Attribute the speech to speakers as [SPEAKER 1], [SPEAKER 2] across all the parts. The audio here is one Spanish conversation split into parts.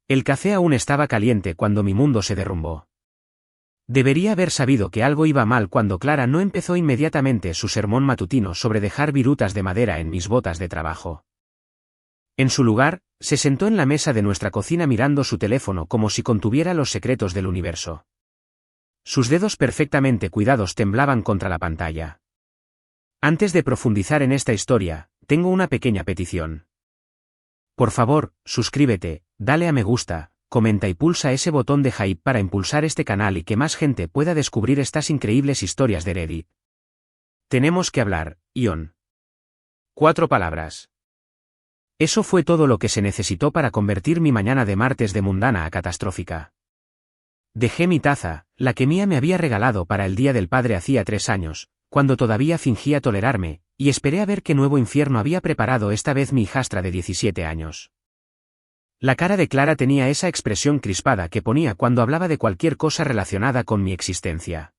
[SPEAKER 1] El café aún estaba caliente cuando mi mundo se derrumbó. Debería haber sabido que algo iba mal cuando Clara no empezó inmediatamente su sermón matutino sobre dejar virutas de madera en mis botas de trabajo. En su lugar, se sentó en la mesa de nuestra cocina mirando su teléfono como si contuviera los secretos del universo. Sus dedos perfectamente cuidados temblaban contra la pantalla. Antes de profundizar en esta historia, tengo una pequeña petición. Por favor, suscríbete, dale a me gusta, comenta y pulsa ese botón de hype para impulsar este canal y que más gente pueda descubrir estas increíbles historias de Reddit. Tenemos que hablar, Ion. 4 palabras. Eso fue todo lo que se necesitó para convertir mi mañana de martes de mundana a catastrófica. Dejé mi taza, la que Mía me había regalado para el Día del Padre hacía 3 años, cuando todavía fingía tolerarme, y esperé a ver qué nuevo infierno había preparado esta vez mi hijastra de 17 años. La cara de Clara tenía esa expresión crispada que ponía cuando hablaba de cualquier cosa relacionada con mi existencia.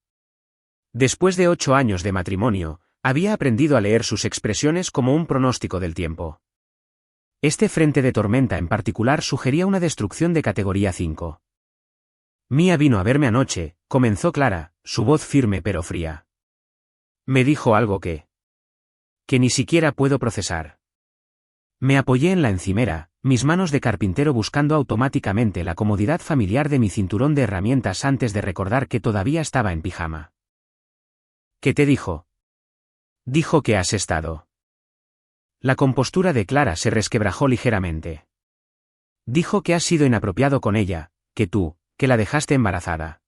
[SPEAKER 1] Después de 8 años de matrimonio, había aprendido a leer sus expresiones como un pronóstico del tiempo. Este frente de tormenta en particular sugería una destrucción de categoría 5. Mía vino a verme anoche, comenzó Clara, su voz firme pero fría. Me dijo algo que ni siquiera puedo procesar. Me apoyé en la encimera, mis manos de carpintero buscando automáticamente la comodidad familiar de mi cinturón de herramientas antes de recordar que todavía estaba en pijama. ¿Qué te dijo? Dijo que has estado. La compostura de Clara se resquebrajó ligeramente. Dijo que has sido inapropiado con ella, que la dejaste embarazada.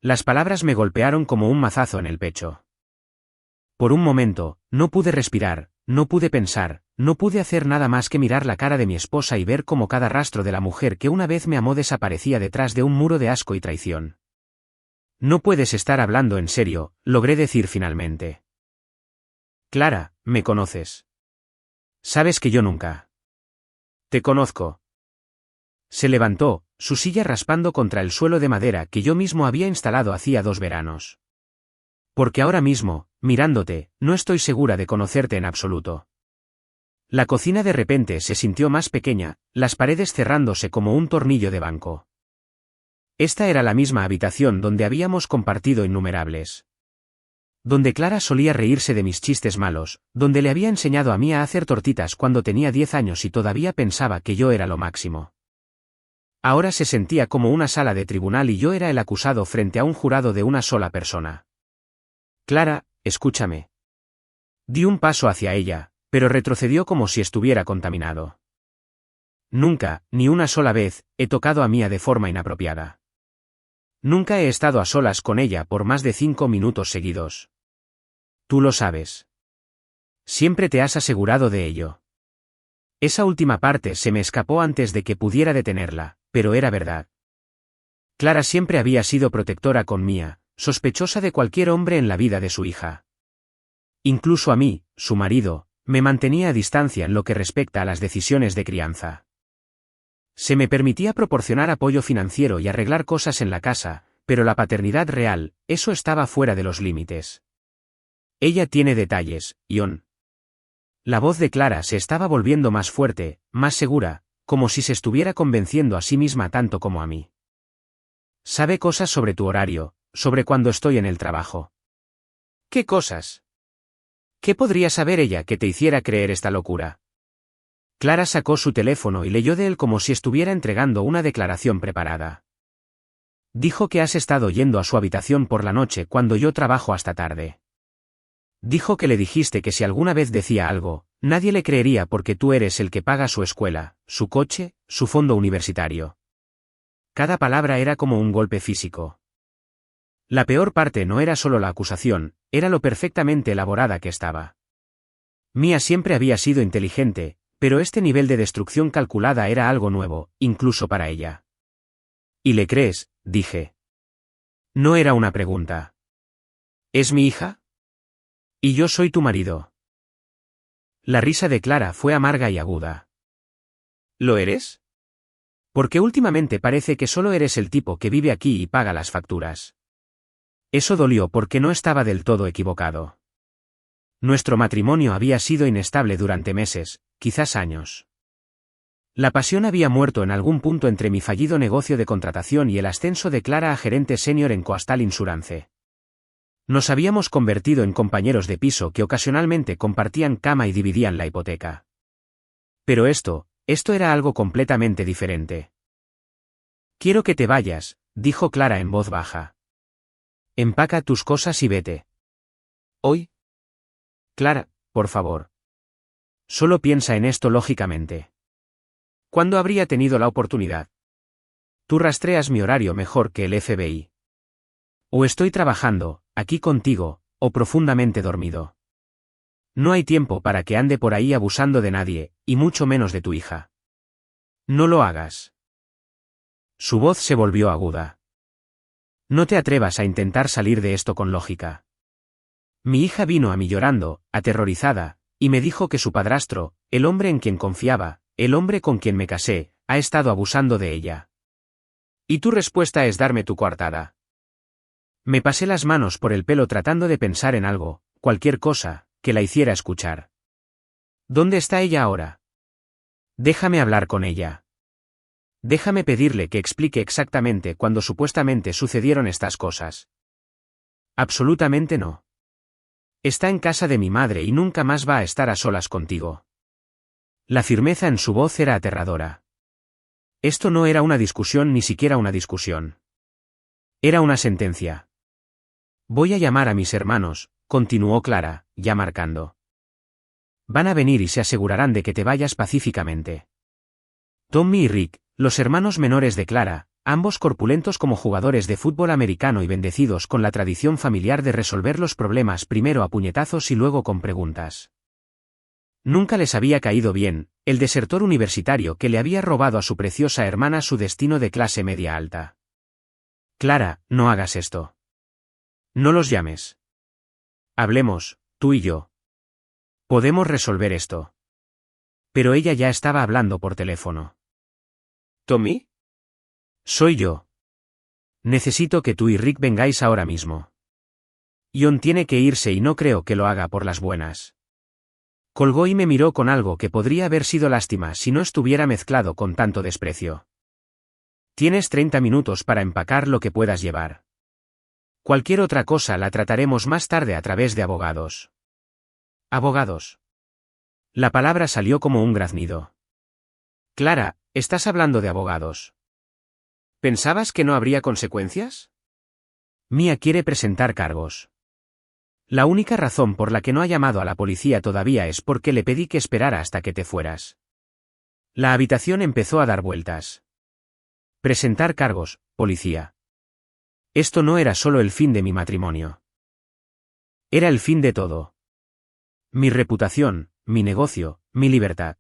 [SPEAKER 1] Las palabras me golpearon como un mazazo en el pecho. Por un momento, no pude respirar, no pude pensar, no pude hacer nada más que mirar la cara de mi esposa y ver cómo cada rastro de la mujer que una vez me amó desaparecía detrás de un muro de asco y traición. No puedes estar hablando en serio, logré decir finalmente. Clara, me conoces. Sabes que yo nunca. Te conozco. Se levantó, su silla raspando contra el suelo de madera que yo mismo había instalado hacía 2 veranos. Porque ahora mismo, mirándote, no estoy segura de conocerte en absoluto. La cocina de repente se sintió más pequeña, las paredes cerrándose como un tornillo de banco. Esta era la misma habitación donde habíamos compartido innumerables. Donde Clara solía reírse de mis chistes malos, donde le había enseñado a Mía a hacer tortitas cuando tenía 10 años y todavía pensaba que yo era lo máximo. Ahora se sentía como una sala de tribunal y yo era el acusado frente a un jurado de una sola persona. Clara, escúchame. Di un paso hacia ella, pero retrocedió como si estuviera contaminado. Nunca, ni una sola vez, he tocado a Mía de forma inapropiada. Nunca he estado a solas con ella por más de 5 minutos seguidos. Tú lo sabes. Siempre te has asegurado de ello. Esa última parte se me escapó antes de que pudiera detenerla, pero era verdad. Clara siempre había sido protectora con Mía, sospechosa de cualquier hombre en la vida de su hija. Incluso a mí, su marido, me mantenía a distancia en lo que respecta a las decisiones de crianza. Se me permitía proporcionar apoyo financiero y arreglar cosas en la casa, pero la paternidad real, eso estaba fuera de los límites. Ella tiene detalles, Ion. La voz de Clara se estaba volviendo más fuerte, más segura, como si se estuviera convenciendo a sí misma tanto como a mí. Sabe cosas sobre tu horario, sobre cuando estoy en el trabajo. ¿Qué cosas? ¿Qué podría saber ella que te hiciera creer esta locura? Clara sacó su teléfono y leyó de él como si estuviera entregando una declaración preparada. Dijo que has estado yendo a su habitación por la noche cuando yo trabajo hasta tarde. Dijo que le dijiste que si alguna vez decía algo, nadie le creería porque tú eres el que paga su escuela, su coche, su fondo universitario. Cada palabra era como un golpe físico. La peor parte no era solo la acusación, era lo perfectamente elaborada que estaba. Mía siempre había sido inteligente, pero este nivel de destrucción calculada era algo nuevo, incluso para ella. ¿Y le crees?, dije. No era una pregunta. ¿Es mi hija? Y yo soy tu marido. La risa de Clara fue amarga y aguda. ¿Lo eres? Porque últimamente parece que solo eres el tipo que vive aquí y paga las facturas. Eso dolió porque no estaba del todo equivocado. Nuestro matrimonio había sido inestable durante meses, quizás años. La pasión había muerto en algún punto entre mi fallido negocio de contratación y el ascenso de Clara a gerente senior en Coastal Insurance. Nos habíamos convertido en compañeros de piso que ocasionalmente compartían cama y dividían la hipoteca. Pero esto era algo completamente diferente. Quiero que te vayas, dijo Clara en voz baja. Empaca tus cosas y vete. ¿Hoy? Clara, por favor. Solo piensa en esto lógicamente. ¿Cuándo habría tenido la oportunidad? Tú rastreas mi horario mejor que el FBI. O estoy trabajando, aquí contigo, o profundamente dormido. No hay tiempo para que ande por ahí abusando de nadie, y mucho menos de tu hija. No lo hagas. Su voz se volvió aguda. No te atrevas a intentar salir de esto con lógica. Mi hija vino a mí llorando, aterrorizada, y me dijo que su padrastro, el hombre en quien confiaba, el hombre con quien me casé, ha estado abusando de ella. Y tu respuesta es darme tu coartada. Me pasé las manos por el pelo tratando de pensar en algo, cualquier cosa, que la hiciera escuchar. ¿Dónde está ella ahora? Déjame hablar con ella. Déjame pedirle que explique exactamente cuándo supuestamente sucedieron estas cosas. Absolutamente no. Está en casa de mi madre y nunca más va a estar a solas contigo. La firmeza en su voz era aterradora. Esto no era una discusión, ni siquiera una discusión. Era una sentencia. Voy a llamar a mis hermanos, continuó Clara, ya marcando. Van a venir y se asegurarán de que te vayas pacíficamente. Tommy y Rick, los hermanos menores de Clara, ambos corpulentos como jugadores de fútbol americano y bendecidos con la tradición familiar de resolver los problemas primero a puñetazos y luego con preguntas. Nunca les había caído bien, el desertor universitario que le había robado a su preciosa hermana su destino de clase media alta. Clara, no hagas esto. No los llames. Hablemos, tú y yo. Podemos resolver esto. Pero ella ya estaba hablando por teléfono. ¿Tommy? Soy yo. Necesito que tú y Rick vengáis ahora mismo. John tiene que irse y no creo que lo haga por las buenas. Colgó y me miró con algo que podría haber sido lástima si no estuviera mezclado con tanto desprecio. Tienes 30 minutos para empacar lo que puedas llevar. Cualquier otra cosa la trataremos más tarde a través de abogados. ¿Abogados? La palabra salió como un graznido. Clara, ¿estás hablando de abogados? ¿Pensabas que no habría consecuencias? Mia quiere presentar cargos. La única razón por la que no ha llamado a la policía todavía es porque le pedí que esperara hasta que te fueras. La habitación empezó a dar vueltas. Presentar cargos, policía. Esto no era solo el fin de mi matrimonio. Era el fin de todo. Mi reputación, mi negocio, mi libertad.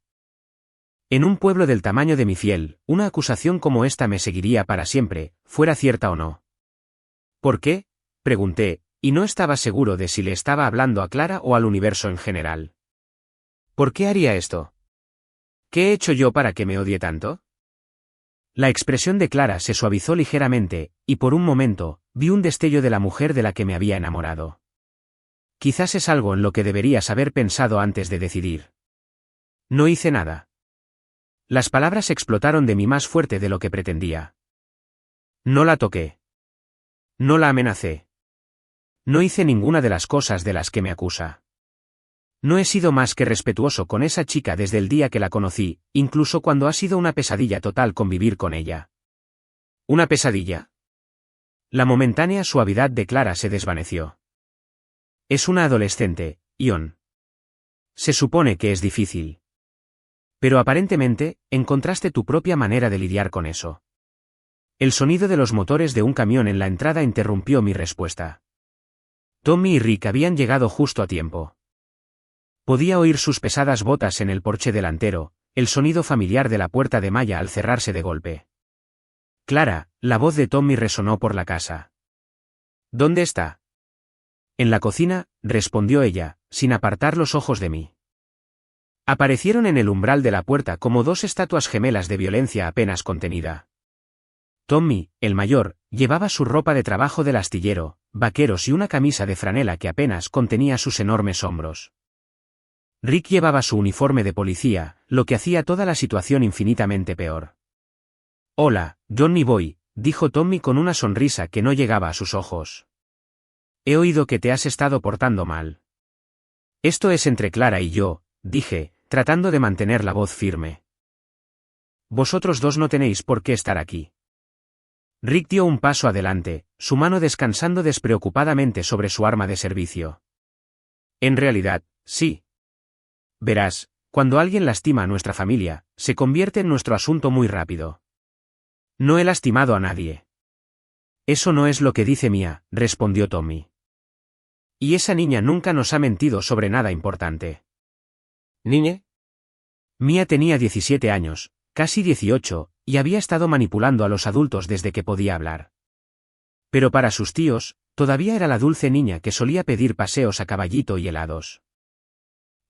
[SPEAKER 1] En un pueblo del tamaño de mi fiel, una acusación como esta me seguiría para siempre, fuera cierta o no. ¿Por qué?, pregunté, y no estaba seguro de si le estaba hablando a Clara o al universo en general. ¿Por qué haría esto? ¿Qué he hecho yo para que me odie tanto? La expresión de Clara se suavizó ligeramente, y por un momento, vi un destello de la mujer de la que me había enamorado. Quizás es algo en lo que deberías haber pensado antes de decidir. No hice nada. Las palabras explotaron de mí más fuerte de lo que pretendía. No la toqué. No la amenacé. No hice ninguna de las cosas de las que me acusa. No he sido más que respetuoso con esa chica desde el día que la conocí, incluso cuando ha sido una pesadilla total convivir con ella. ¿Una pesadilla? La momentánea suavidad de Clara se desvaneció. Es una adolescente, Ion. Se supone que es difícil. Pero aparentemente, encontraste tu propia manera de lidiar con eso. El sonido de los motores de un camión en la entrada interrumpió mi respuesta. Tommy y Rick habían llegado justo a tiempo. Podía oír sus pesadas botas en el porche delantero, el sonido familiar de la puerta de malla al cerrarse de golpe. Clara, la voz de Tommy resonó por la casa. ¿Dónde está? En la cocina, respondió ella, sin apartar los ojos de mí. Aparecieron en el umbral de la puerta como dos estatuas gemelas de violencia apenas contenida. Tommy, el mayor, llevaba su ropa de trabajo del astillero, vaqueros y una camisa de franela que apenas contenía sus enormes hombros. Rick llevaba su uniforme de policía, lo que hacía toda la situación infinitamente peor. Hola, Johnny Boy, dijo Tommy con una sonrisa que no llegaba a sus ojos. He oído que te has estado portando mal. Esto es entre Clara y yo, dije, tratando de mantener la voz firme. Vosotros dos no tenéis por qué estar aquí. Rick dio un paso adelante, su mano descansando despreocupadamente sobre su arma de servicio. En realidad, sí. Verás, cuando alguien lastima a nuestra familia, se convierte en nuestro asunto muy rápido. No he lastimado a nadie. Eso no es lo que dice Mia, respondió Tommy. Y esa niña nunca nos ha mentido sobre nada importante.
[SPEAKER 2] ¿Niña?
[SPEAKER 1] Mia tenía 17 años, casi 18, y había estado manipulando a los adultos desde que podía hablar. Pero para sus tíos, todavía era la dulce niña que solía pedir paseos a caballito y helados.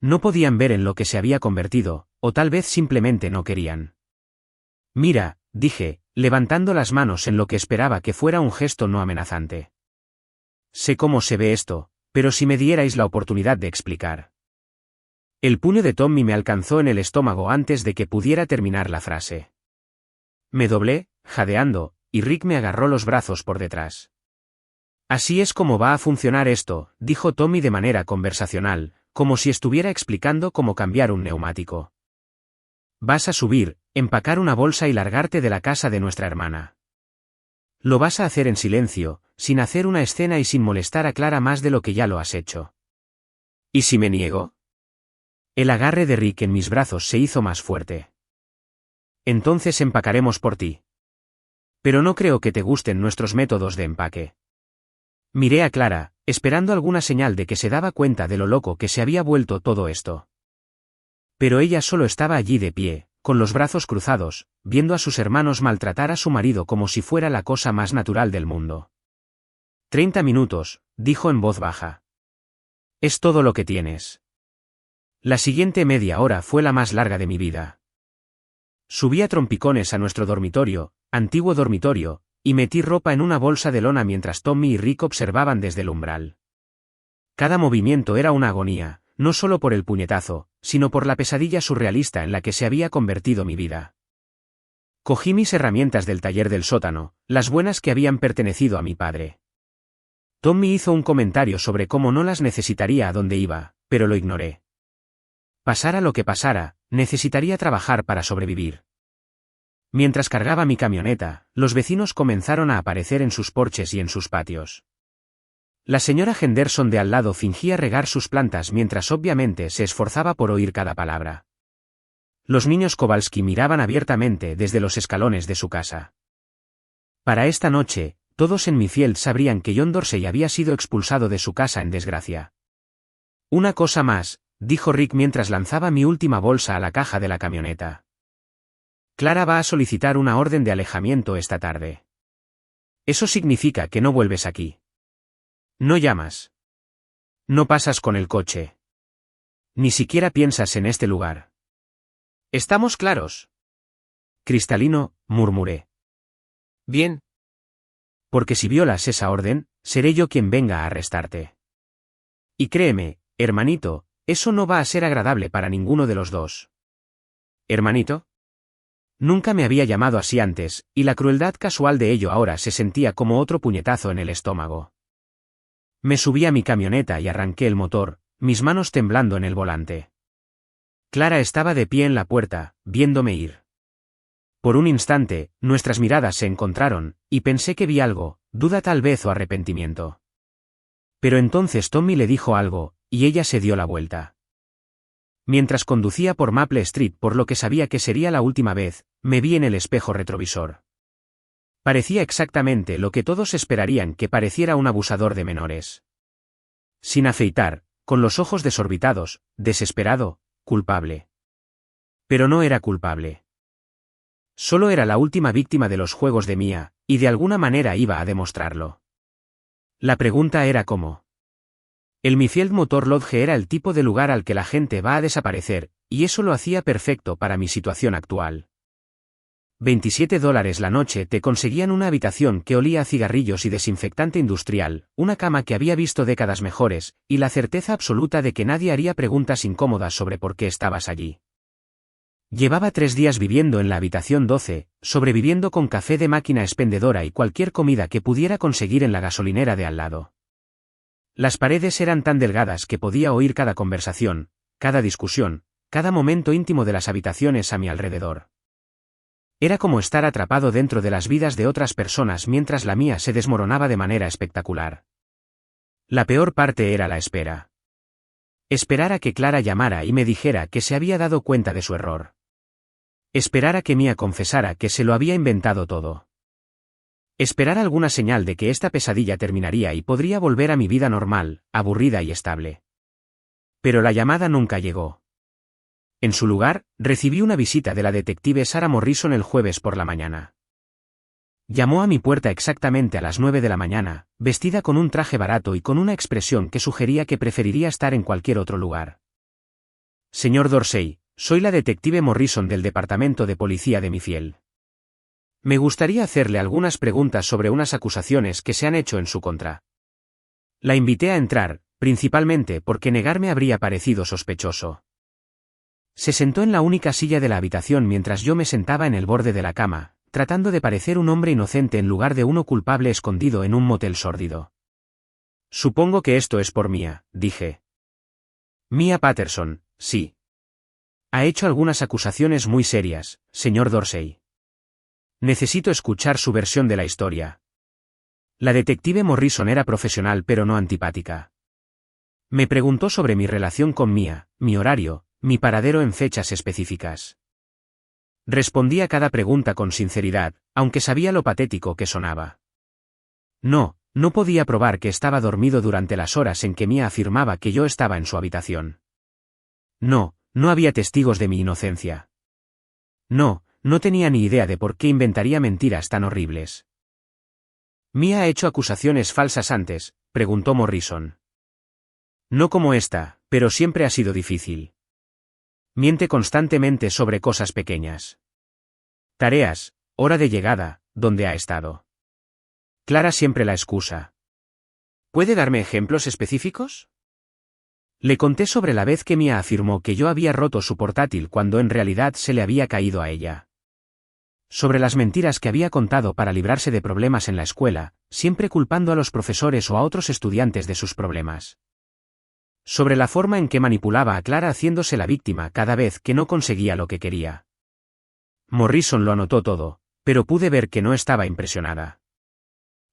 [SPEAKER 1] No podían ver en lo que se había convertido, o tal vez simplemente no querían. Mira, dije, levantando las manos en lo que esperaba que fuera un gesto no amenazante. Sé cómo se ve esto, pero si me dierais la oportunidad de explicar. El puño de Tommy me alcanzó en el estómago antes de que pudiera terminar la frase. Me doblé, jadeando, y Rick me agarró los brazos por detrás. Así es como va a funcionar esto, dijo Tommy de manera conversacional, como si estuviera explicando cómo cambiar un neumático. Vas a subir, empacar una bolsa y largarte de la casa de nuestra hermana. Lo vas a hacer en silencio, sin hacer una escena y sin molestar a Clara más de lo que ya lo has hecho. ¿Y si me niego? El agarre de Rick en mis brazos se hizo más fuerte. Entonces empacaremos por ti. Pero no creo que te gusten nuestros métodos de empaque. Miré a Clara, esperando alguna señal de que se daba cuenta de lo loco que se había vuelto todo esto. Pero ella solo estaba allí de pie, con los brazos cruzados, viendo a sus hermanos maltratar a su marido como si fuera la cosa más natural del mundo. 30 minutos, dijo en voz baja. Es todo lo que tienes. La siguiente media hora fue la más larga de mi vida. Subí a trompicones a nuestro dormitorio, antiguo dormitorio, y metí ropa en una bolsa de lona mientras Tommy y Rick observaban desde el umbral. Cada movimiento era una agonía, no solo por el puñetazo, sino por la pesadilla surrealista en la que se había convertido mi vida. Cogí mis herramientas del taller del sótano, las buenas que habían pertenecido a mi padre. Tommy hizo un comentario sobre cómo no las necesitaría a donde iba, pero lo ignoré. Pasara lo que pasara, necesitaría trabajar para sobrevivir. Mientras cargaba mi camioneta, los vecinos comenzaron a aparecer en sus porches y en sus patios. La señora Henderson de al lado fingía regar sus plantas mientras obviamente se esforzaba por oír cada palabra. Los niños Kowalski miraban abiertamente desde los escalones de su casa. Para esta noche, todos en Mayfield sabrían que John Dorsey había sido expulsado de su casa en desgracia. Una cosa más, dijo Rick mientras lanzaba mi última bolsa a la caja de la camioneta. Clara va a solicitar una orden de alejamiento esta tarde. Eso significa que no vuelves aquí. No llamas. No pasas con el coche. Ni siquiera piensas en este lugar. ¿Estamos claros? Cristalino, murmuré.
[SPEAKER 2] Bien.
[SPEAKER 1] Porque si violas esa orden, seré yo quien venga a arrestarte. Y créeme, hermanito, eso no va a ser agradable para ninguno de los dos. ¿Hermanito? Nunca me había llamado así antes, y la crueldad casual de ello ahora se sentía como otro puñetazo en el estómago. Me subí a mi camioneta y arranqué el motor, mis manos temblando en el volante. Clara estaba de pie en la puerta, viéndome ir. Por un instante, nuestras miradas se encontraron, y pensé que vi algo, duda tal vez o arrepentimiento. Pero entonces Tommy le dijo algo, y ella se dio la vuelta. Mientras conducía por Maple Street por lo que sabía que sería la última vez, me vi en el espejo retrovisor. Parecía exactamente lo que todos esperarían que pareciera un abusador de menores. Sin afeitar, con los ojos desorbitados, desesperado, culpable. Pero no era culpable. Solo era la última víctima de los juegos de Mia, y de alguna manera iba a demostrarlo. La pregunta era cómo. El Mayfield Motor Lodge era el tipo de lugar al que la gente va a desaparecer, y eso lo hacía perfecto para mi situación actual. $27 la noche te conseguían una habitación que olía a cigarrillos y desinfectante industrial, una cama que había visto décadas mejores, y la certeza absoluta de que nadie haría preguntas incómodas sobre por qué estabas allí. Llevaba 3 días viviendo en la habitación 12, sobreviviendo con café de máquina expendedora y cualquier comida que pudiera conseguir en la gasolinera de al lado. Las paredes eran tan delgadas que podía oír cada conversación, cada discusión, cada momento íntimo de las habitaciones a mi alrededor. Era como estar atrapado dentro de las vidas de otras personas mientras la mía se desmoronaba de manera espectacular. La peor parte era la espera. Esperar a que Clara llamara y me dijera que se había dado cuenta de su error. Esperar a que Mia confesara que se lo había inventado todo. Esperar alguna señal de que esta pesadilla terminaría y podría volver a mi vida normal, aburrida y estable. Pero la llamada nunca llegó. En su lugar, recibí una visita de la detective Sarah Morrison el jueves por la mañana. Llamó a mi puerta exactamente a las 9 de la mañana, vestida con un traje barato y con una expresión que sugería que preferiría estar en cualquier otro lugar. Señor Dorsey, soy la detective Morrison del departamento de policía de Mayfield. Me gustaría hacerle algunas preguntas sobre unas acusaciones que se han hecho en su contra. La invité a entrar, principalmente porque negarme habría parecido sospechoso. Se sentó en la única silla de la habitación mientras yo me sentaba en el borde de la cama, tratando de parecer un hombre inocente en lugar de uno culpable escondido en un motel sórdido. Supongo que esto es por Mia, dije. Mia Patterson, sí. Ha hecho algunas acusaciones muy serias, señor Dorsey. Necesito escuchar su versión de la historia. La detective Morrison era profesional pero no antipática. Me preguntó sobre mi relación con Mia, mi horario, mi paradero en fechas específicas. Respondí a cada pregunta con sinceridad, aunque sabía lo patético que sonaba. No podía probar que estaba dormido durante las horas en que Mia afirmaba que yo estaba en su habitación. No había testigos de mi inocencia. No tenía ni idea de por qué inventaría mentiras tan horribles. ¿Mia ha hecho acusaciones falsas antes?, preguntó Morrison. No como esta, pero siempre ha sido difícil. Miente constantemente sobre cosas pequeñas. Tareas, hora de llegada, dónde ha estado. Clara siempre la excusa. ¿Puede darme ejemplos específicos? Le conté sobre la vez que Mia afirmó que yo había roto su portátil cuando en realidad se le había caído a ella. Sobre las mentiras que había contado para librarse de problemas en la escuela, siempre culpando a los profesores o a otros estudiantes de sus problemas. Sobre la forma en que manipulaba a Clara haciéndose la víctima cada vez que no conseguía lo que quería. Morrison lo anotó todo, pero pude ver que no estaba impresionada.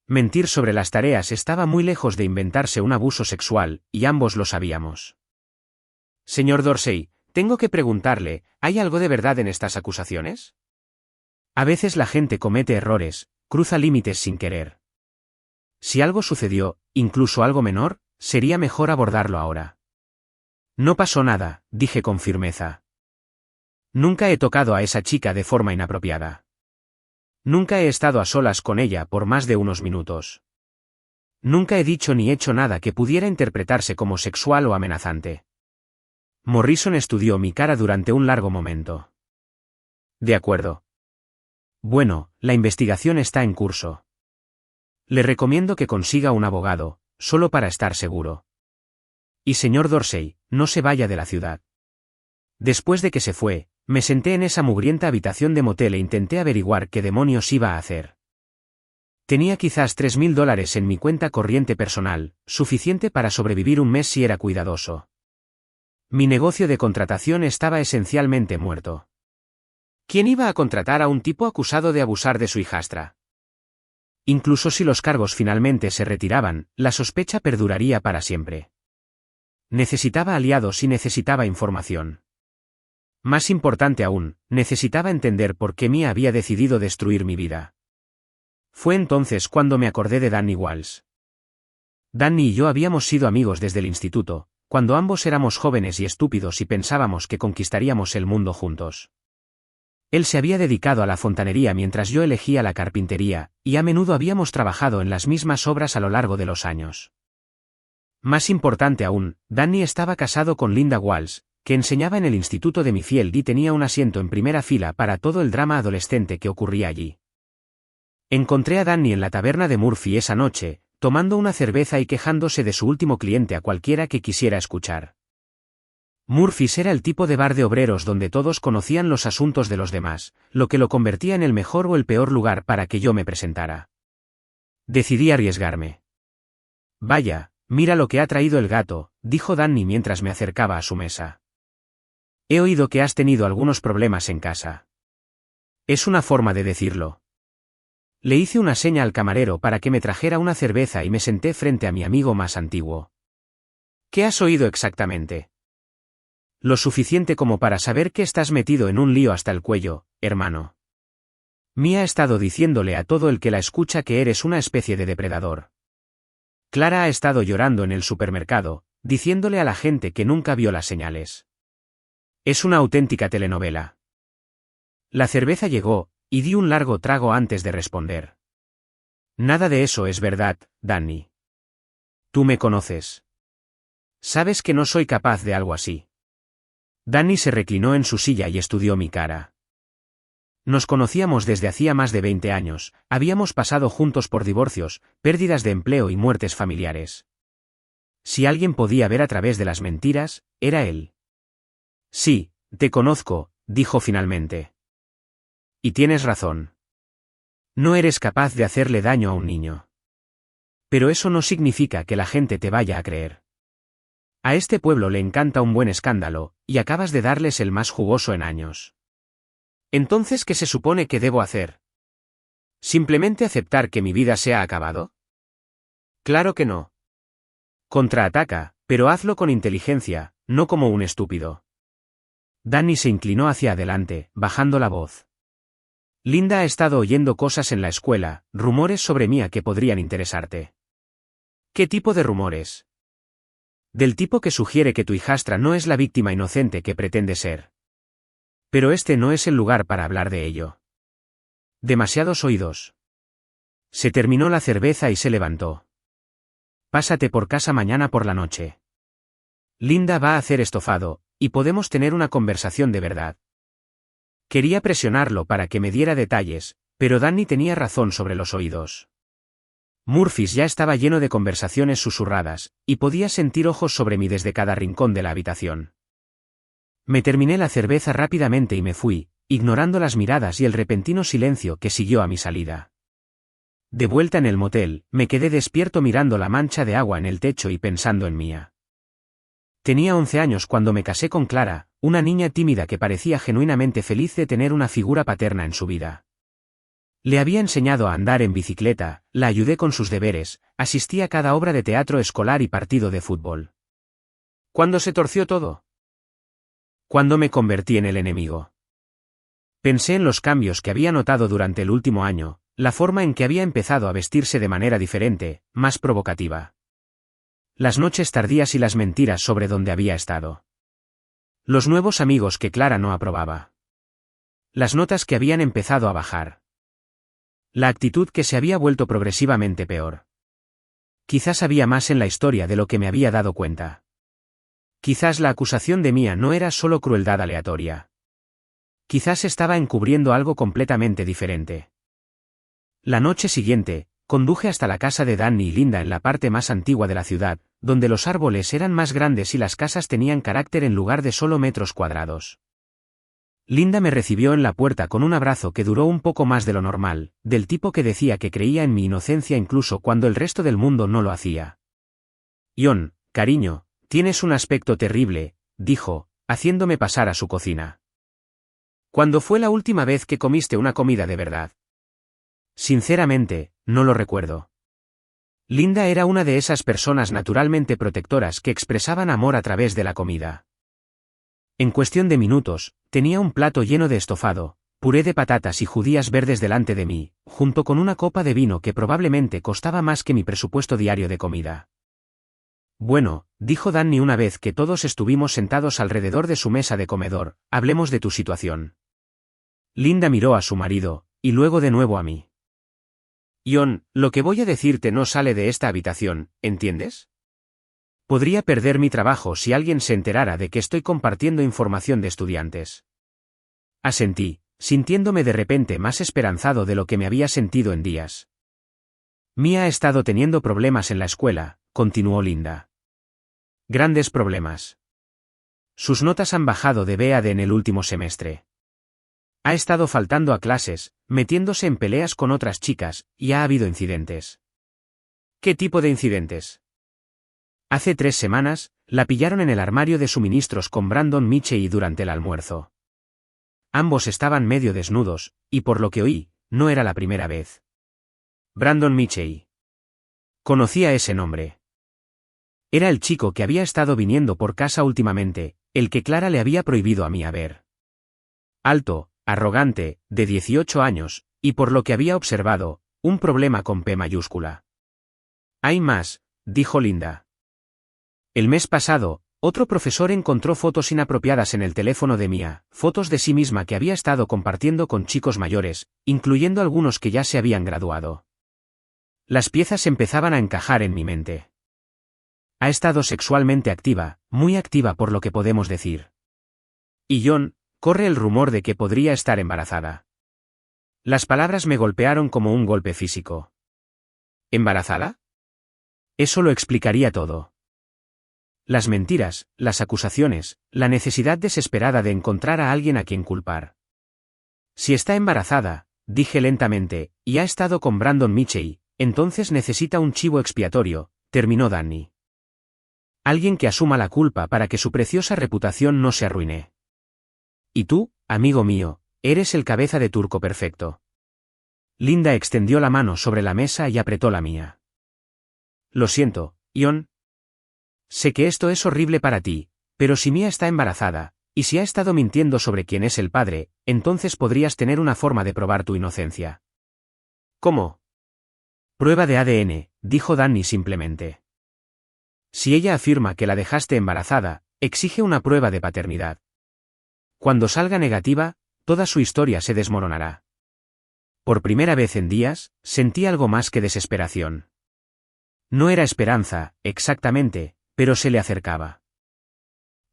[SPEAKER 1] Mentir sobre las tareas estaba muy lejos de inventarse un abuso sexual, y ambos lo sabíamos. Señor Dorsey, tengo que preguntarle, ¿hay algo de verdad en estas acusaciones? A veces la gente comete errores, cruza límites sin querer. Si algo sucedió, incluso algo menor, sería mejor abordarlo ahora. No pasó nada, dije con firmeza. Nunca he tocado a esa chica de forma inapropiada. Nunca he estado a solas con ella por más de unos minutos. Nunca he dicho ni hecho nada que pudiera interpretarse como sexual o amenazante. Morrison estudió mi cara durante un largo momento. De acuerdo. Bueno, la investigación está en curso. Le recomiendo que consiga un abogado, solo para estar seguro. Y señor Dorsey, no se vaya de la ciudad. Después de que se fue, me senté en esa mugrienta habitación de motel e intenté averiguar qué demonios iba a hacer. Tenía quizás $3,000 en mi cuenta corriente personal, suficiente para sobrevivir un mes si era cuidadoso. Mi negocio de contratación estaba esencialmente muerto. ¿Quién iba a contratar a un tipo acusado de abusar de su hijastra? Incluso si los cargos finalmente se retiraban, la sospecha perduraría para siempre. Necesitaba aliados y necesitaba información. Más importante aún, necesitaba entender por qué Mia había decidido destruir mi vida. Fue entonces cuando me acordé de Danny Walsh. Danny y yo habíamos sido amigos desde el instituto, cuando ambos éramos jóvenes y estúpidos y pensábamos que conquistaríamos el mundo juntos. Él se había dedicado a la fontanería mientras yo elegía la carpintería, y a menudo habíamos trabajado en las mismas obras a lo largo de los años. Más importante aún, Danny estaba casado con Linda Walsh, que enseñaba en el instituto de mi fiel y tenía un asiento en primera fila para todo el drama adolescente que ocurría allí. Encontré a Danny en la taberna de Murphy esa noche, tomando una cerveza y quejándose de su último cliente a cualquiera que quisiera escuchar. Murphy's era el tipo de bar de obreros donde todos conocían los asuntos de los demás, lo que lo convertía en el mejor o el peor lugar para que yo me presentara. Decidí arriesgarme. Vaya, mira lo que ha traído el gato, dijo Danny mientras me acercaba a su mesa. He oído que has tenido algunos problemas en casa. Es una forma de decirlo. Le hice una seña al camarero para que me trajera una cerveza y me senté frente a mi amigo más antiguo. ¿Qué has oído exactamente? Lo suficiente como para saber que estás metido en un lío hasta el cuello, hermano. Mia ha estado diciéndole a todo el que la escucha que eres una especie de depredador. Clara ha estado llorando en el supermercado, diciéndole a la gente que nunca vio las señales. Es una auténtica telenovela. La cerveza llegó, y di un largo trago antes de responder. Nada de eso es verdad, Danny. Tú me conoces. Sabes que no soy capaz de algo así. Danny se reclinó en su silla y estudió mi cara. Nos conocíamos desde hacía más de 20 años, habíamos pasado juntos por divorcios, pérdidas de empleo y muertes familiares. Si alguien podía ver a través de las mentiras, era él. Sí, te conozco, dijo finalmente. Y tienes razón. No eres capaz de hacerle daño a un niño. Pero eso no significa que la gente te vaya a creer. A este pueblo le encanta un buen escándalo, y acabas de darles el más jugoso en años. Entonces, ¿qué se supone que debo hacer? ¿Simplemente aceptar que mi vida se ha acabado? Claro que no. Contraataca, pero hazlo con inteligencia, no como un estúpido. Danny se inclinó hacia adelante, bajando la voz. Linda ha estado oyendo cosas en la escuela, rumores sobre Mia que podrían interesarte. ¿Qué tipo de rumores? Del tipo que sugiere que tu hijastra no es la víctima inocente que pretende ser. Pero este no es el lugar para hablar de ello. Demasiados oídos. Se terminó la cerveza y se levantó. Pásate por casa mañana por la noche. Linda va a hacer estofado, y podemos tener una conversación de verdad. Quería presionarlo para que me diera detalles, pero Danny tenía razón sobre los oídos. Murphy's ya estaba lleno de conversaciones susurradas, y podía sentir ojos sobre mí desde cada rincón de la habitación. Me terminé la cerveza rápidamente y me fui, ignorando las miradas y el repentino silencio que siguió a mi salida. De vuelta en el motel, me quedé despierto mirando la mancha de agua en el techo y pensando en Mia. Tenía 11 años cuando me casé con Clara, una niña tímida que parecía genuinamente feliz de tener una figura paterna en su vida. Le había enseñado a andar en bicicleta, la ayudé con sus deberes, asistí a cada obra de teatro escolar y partido de fútbol. ¿Cuándo se torció todo? Cuando me convertí en el enemigo. Pensé en los cambios que había notado durante el último año, la forma en que había empezado a vestirse de manera diferente, más provocativa. Las noches tardías y las mentiras sobre dónde había estado. Los nuevos amigos que Clara no aprobaba. Las notas que habían empezado a bajar. La actitud que se había vuelto progresivamente peor. Quizás había más en la historia de lo que me había dado cuenta. Quizás la acusación de Mia no era solo crueldad aleatoria. Quizás estaba encubriendo algo completamente diferente. La noche siguiente, conduje hasta la casa de Danny y Linda en la parte más antigua de la ciudad, donde los árboles eran más grandes y las casas tenían carácter en lugar de solo metros cuadrados. Linda me recibió en la puerta con un abrazo que duró un poco más de lo normal, del tipo que decía que creía en mi inocencia incluso cuando el resto del mundo no lo hacía. Ion, cariño, tienes un aspecto terrible, dijo, haciéndome pasar a su cocina. ¿Cuándo fue la última vez que comiste una comida de verdad? Sinceramente, no lo recuerdo. Linda era una de esas personas naturalmente protectoras que expresaban amor a través de la comida. En cuestión de minutos, tenía un plato lleno de estofado, puré de patatas y judías verdes delante de mí, junto con una copa de vino que probablemente costaba más que mi presupuesto diario de comida. Bueno, dijo Danny una vez que todos estuvimos sentados alrededor de su mesa de comedor, hablemos de tu situación. Linda miró a su marido, y luego de nuevo a mí. Ion, lo que voy a decirte no sale de esta habitación, ¿entiendes? Podría perder mi trabajo si alguien se enterara de que estoy compartiendo información de estudiantes. Asentí, sintiéndome de repente más esperanzado de lo que me había sentido en días. Mia ha estado teniendo problemas en la escuela, continuó Linda. Grandes problemas. Sus notas han bajado de B a D en el último semestre. Ha estado faltando a clases, metiéndose en peleas con otras chicas, y ha habido incidentes. ¿Qué tipo de incidentes? Hace 3 semanas, la pillaron en el armario de suministros con Brandon Michei durante el almuerzo. Ambos estaban medio desnudos, y por lo que oí, no era la primera vez. Brandon Michei. Conocía ese nombre. Era el chico que había estado viniendo por casa últimamente, el que Clara le había prohibido a Mia ver. Alto, arrogante, de 18 años, y por lo que había observado, un problema con P mayúscula. Hay más, dijo Linda. El mes pasado, otro profesor encontró fotos inapropiadas en el teléfono de Mia, fotos de sí misma que había estado compartiendo con chicos mayores, incluyendo algunos que ya se habían graduado. Las piezas empezaban a encajar en mi mente. Ha estado sexualmente activa, muy activa por lo que podemos decir. Y John, corre el rumor de que podría estar embarazada. Las palabras me golpearon como un golpe físico. ¿Embarazada? Eso lo explicaría todo. Las mentiras, las acusaciones, la necesidad desesperada de encontrar a alguien a quien culpar. Si está embarazada, dije lentamente, y ha estado con Brandon Michei, entonces necesita un chivo expiatorio, terminó Danny. Alguien que asuma la culpa para que su preciosa reputación no se arruine. Y tú, amigo mío, eres el cabeza de turco perfecto. Linda extendió la mano sobre la mesa y apretó la mía. Lo siento, John. Sé que esto es horrible para ti, pero si Mia está embarazada, y si ha estado mintiendo sobre quién es el padre, entonces podrías tener una forma de probar tu inocencia. ¿Cómo? Prueba de ADN, dijo Danny simplemente. Si ella afirma que la dejaste embarazada, exige una prueba de paternidad. Cuando salga negativa, toda su historia se desmoronará. Por primera vez en días, sentí algo más que desesperación. No era esperanza, exactamente, pero se le acercaba.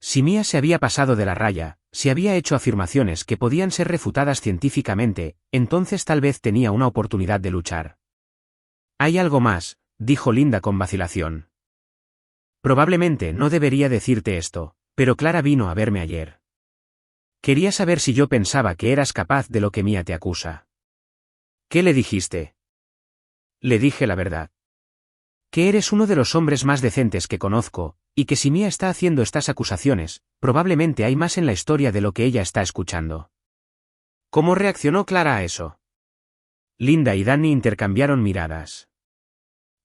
[SPEAKER 1] Si Mia se había pasado de la raya, si había hecho afirmaciones que podían ser refutadas científicamente, entonces tal vez tenía una oportunidad de luchar. Hay algo más, dijo Linda con vacilación. Probablemente no debería decirte esto, pero Clara vino a verme ayer. Quería saber si yo pensaba que eras capaz de lo que Mia te acusa. ¿Qué le dijiste? Le dije la verdad. Que eres uno de los hombres más decentes que conozco, y que si Mia está haciendo estas acusaciones, probablemente hay más en la historia de lo que ella está escuchando. ¿Cómo reaccionó Clara a eso? Linda y Danny intercambiaron miradas.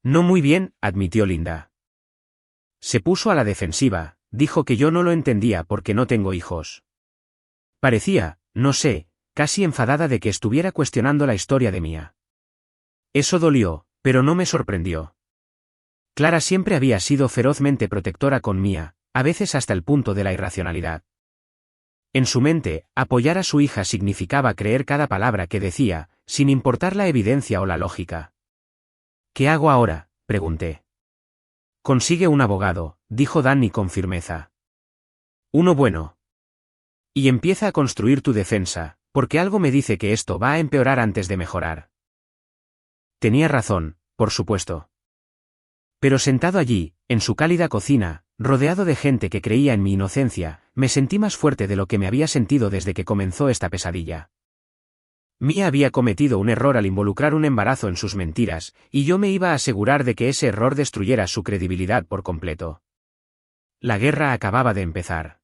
[SPEAKER 1] No muy bien, admitió Linda. Se puso a la defensiva, dijo que yo no lo entendía porque no tengo hijos. Parecía, no sé, casi enfadada de que estuviera cuestionando la historia de Mia. Eso dolió, pero no me sorprendió. Clara siempre había sido ferozmente protectora con Mia, a veces hasta el punto de la irracionalidad. En su mente, apoyar a su hija significaba creer cada palabra que decía, sin importar la evidencia o la lógica. ¿Qué hago ahora?, pregunté. Consigue un abogado, dijo Danny con firmeza. Uno bueno. Y empieza a construir tu defensa, porque algo me dice que esto va a empeorar antes de mejorar. Tenía razón, por supuesto. Pero sentado allí, en su cálida cocina, rodeado de gente que creía en mi inocencia, me sentí más fuerte de lo que me había sentido desde que comenzó esta pesadilla. Mia había cometido un error al involucrar un embarazo en sus mentiras, y yo me iba a asegurar de que ese error destruyera su credibilidad por completo. La guerra acababa de empezar.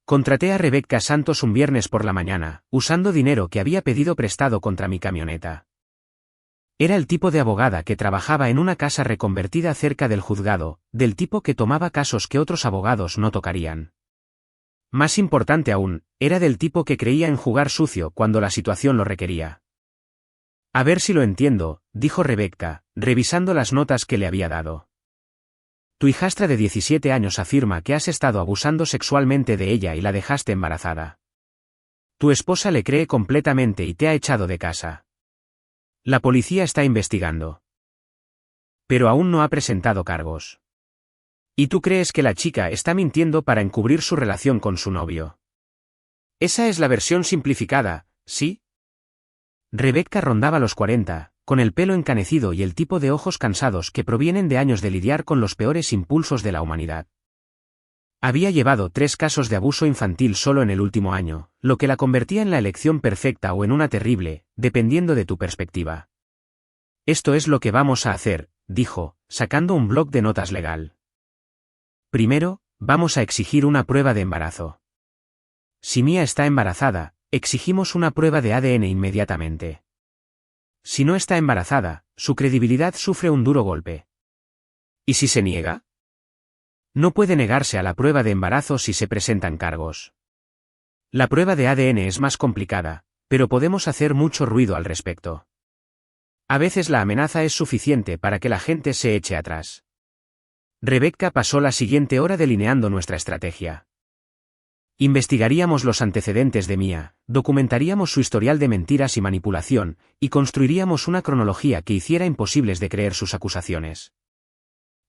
[SPEAKER 1] Contraté a Rebecca Santos un viernes por la mañana, usando dinero que había pedido prestado contra mi camioneta. Era el tipo de abogada que trabajaba en una casa reconvertida cerca del juzgado, del tipo que tomaba casos que otros abogados no tocarían. Más importante aún, era del tipo que creía en jugar sucio cuando la situación lo requería. A ver si lo entiendo, dijo Rebecca, revisando las notas que le había dado. Tu hijastra de 17 años afirma que has estado abusando sexualmente de ella y la dejaste embarazada. Tu esposa le cree completamente y te ha echado de casa. La policía está investigando. Pero aún no ha presentado cargos. ¿Y tú crees que la chica está mintiendo para encubrir su relación con su novio? Esa es la versión simplificada, ¿sí? Rebecca rondaba los 40, con el pelo encanecido y el tipo de ojos cansados que provienen de años de lidiar con los peores impulsos de la humanidad. Había llevado 3 casos de abuso infantil solo en el último año, lo que la convertía en la elección perfecta o en una terrible, dependiendo de tu perspectiva. Esto es lo que vamos a hacer, dijo, sacando un bloc de notas legal. Primero, vamos a exigir una prueba de embarazo. Si Mia está embarazada, exigimos una prueba de ADN inmediatamente. Si no está embarazada, su credibilidad sufre un duro golpe. ¿Y si se niega? No puede negarse a la prueba de embarazo si se presentan cargos. La prueba de ADN es más complicada, pero podemos hacer mucho ruido al respecto. A veces la amenaza es suficiente para que la gente se eche atrás. Rebecca pasó la siguiente hora delineando nuestra estrategia. Investigaríamos los antecedentes de Mia, documentaríamos su historial de mentiras y manipulación, y construiríamos una cronología que hiciera imposibles de creer sus acusaciones.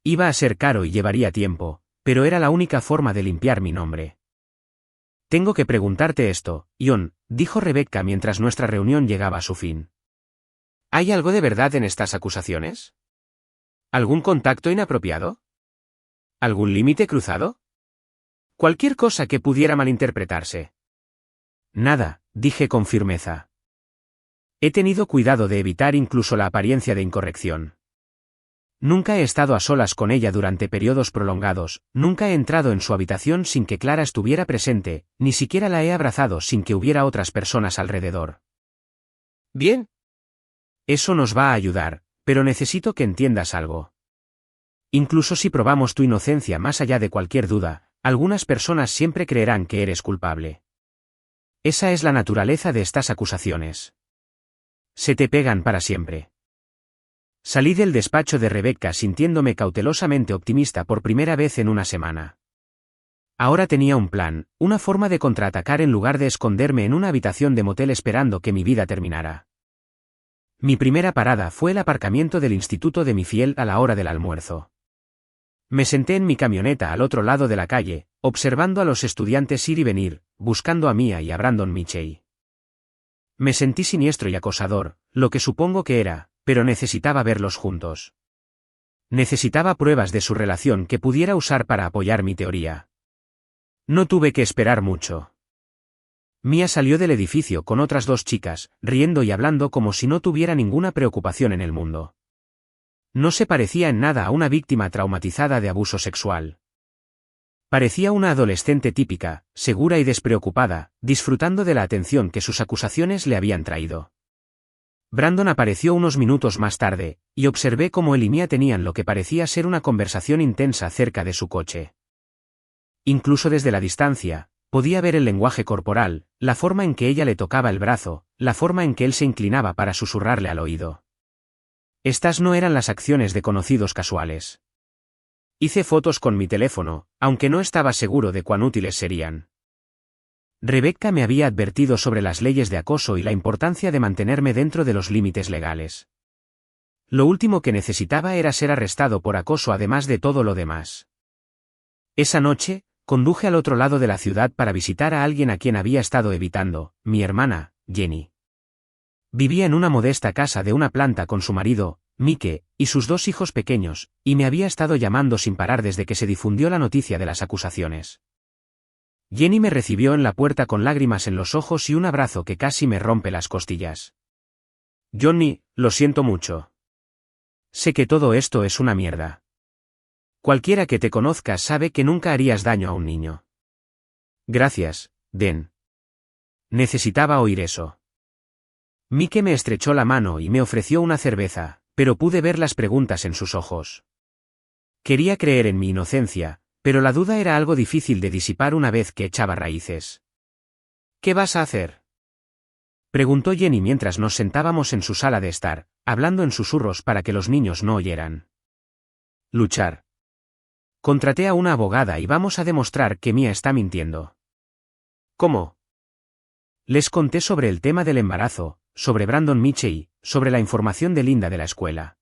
[SPEAKER 1] Iba a ser caro y llevaría tiempo, pero era la única forma de limpiar mi nombre. Tengo que preguntarte esto, Ion, dijo Rebecca mientras nuestra reunión llegaba a su fin. ¿Hay algo de verdad en estas acusaciones? ¿Algún contacto inapropiado? ¿Algún límite cruzado? Cualquier cosa que pudiera malinterpretarse. Nada, dije con firmeza. He tenido cuidado de evitar incluso la apariencia de incorrección. Nunca he estado a solas con ella durante periodos prolongados, nunca he entrado en su habitación sin que Clara estuviera presente, ni siquiera la he abrazado sin que hubiera otras personas alrededor. Bien. Eso nos va a ayudar, pero necesito que entiendas algo. Incluso si probamos tu inocencia más allá de cualquier duda, algunas personas siempre creerán que eres culpable. Esa es la naturaleza de estas acusaciones. Se te pegan para siempre. Salí del despacho de Rebecca sintiéndome cautelosamente optimista por primera vez en una semana. Ahora tenía un plan, una forma de contraatacar en lugar de esconderme en una habitación de motel esperando que mi vida terminara. Mi primera parada fue el aparcamiento del instituto de mi fiel a la hora del almuerzo. Me senté en mi camioneta al otro lado de la calle, observando a los estudiantes ir y venir, buscando a Mia y a Brandon Mitchell. Me sentí siniestro y acosador, lo que supongo que era, pero necesitaba verlos juntos. Necesitaba pruebas de su relación que pudiera usar para apoyar mi teoría. No tuve que esperar mucho. Mia salió del edificio con otras 2 chicas, riendo y hablando como si no tuviera ninguna preocupación en el mundo. No se parecía en nada a una víctima traumatizada de abuso sexual. Parecía una adolescente típica, segura y despreocupada, disfrutando de la atención que sus acusaciones le habían traído. Brandon apareció unos minutos más tarde, y observé cómo él y Mia tenían lo que parecía ser una conversación intensa cerca de su coche. Incluso desde la distancia, podía ver el lenguaje corporal, la forma en que ella le tocaba el brazo, la forma en que él se inclinaba para susurrarle al oído. Estas no eran las acciones de conocidos casuales. Hice fotos con mi teléfono, aunque no estaba seguro de cuán útiles serían. Rebecca me había advertido sobre las leyes de acoso y la importancia de mantenerme dentro de los límites legales. Lo último que necesitaba era ser arrestado por acoso además de todo lo demás. Esa noche, conduje al otro lado de la ciudad para visitar a alguien a quien había estado evitando, mi hermana, Jenny. Vivía en una modesta casa de una planta con su marido, Mike, y sus 2 hijos pequeños, y me había estado llamando sin parar desde que se difundió la noticia de las acusaciones. Jenny me recibió en la puerta con lágrimas en los ojos y un abrazo que casi me rompe las costillas. Johnny, lo siento mucho. Sé que todo esto es una mierda. Cualquiera que te conozca sabe que nunca harías daño a un niño. Gracias, Den. Necesitaba oír eso. Mike me estrechó la mano y me ofreció una cerveza, pero pude ver las preguntas en sus ojos. Quería creer en mi inocencia, pero la duda era algo difícil de disipar una vez que echaba raíces. ¿Qué vas a hacer?, preguntó Jenny mientras nos sentábamos en su sala de estar, hablando en susurros para que los niños no oyeran. Luchar. Contraté a una abogada y vamos a demostrar que Mia está mintiendo. ¿Cómo? Les conté sobre el tema del embarazo, sobre Brandon Mitchell, sobre la información de Linda de la escuela.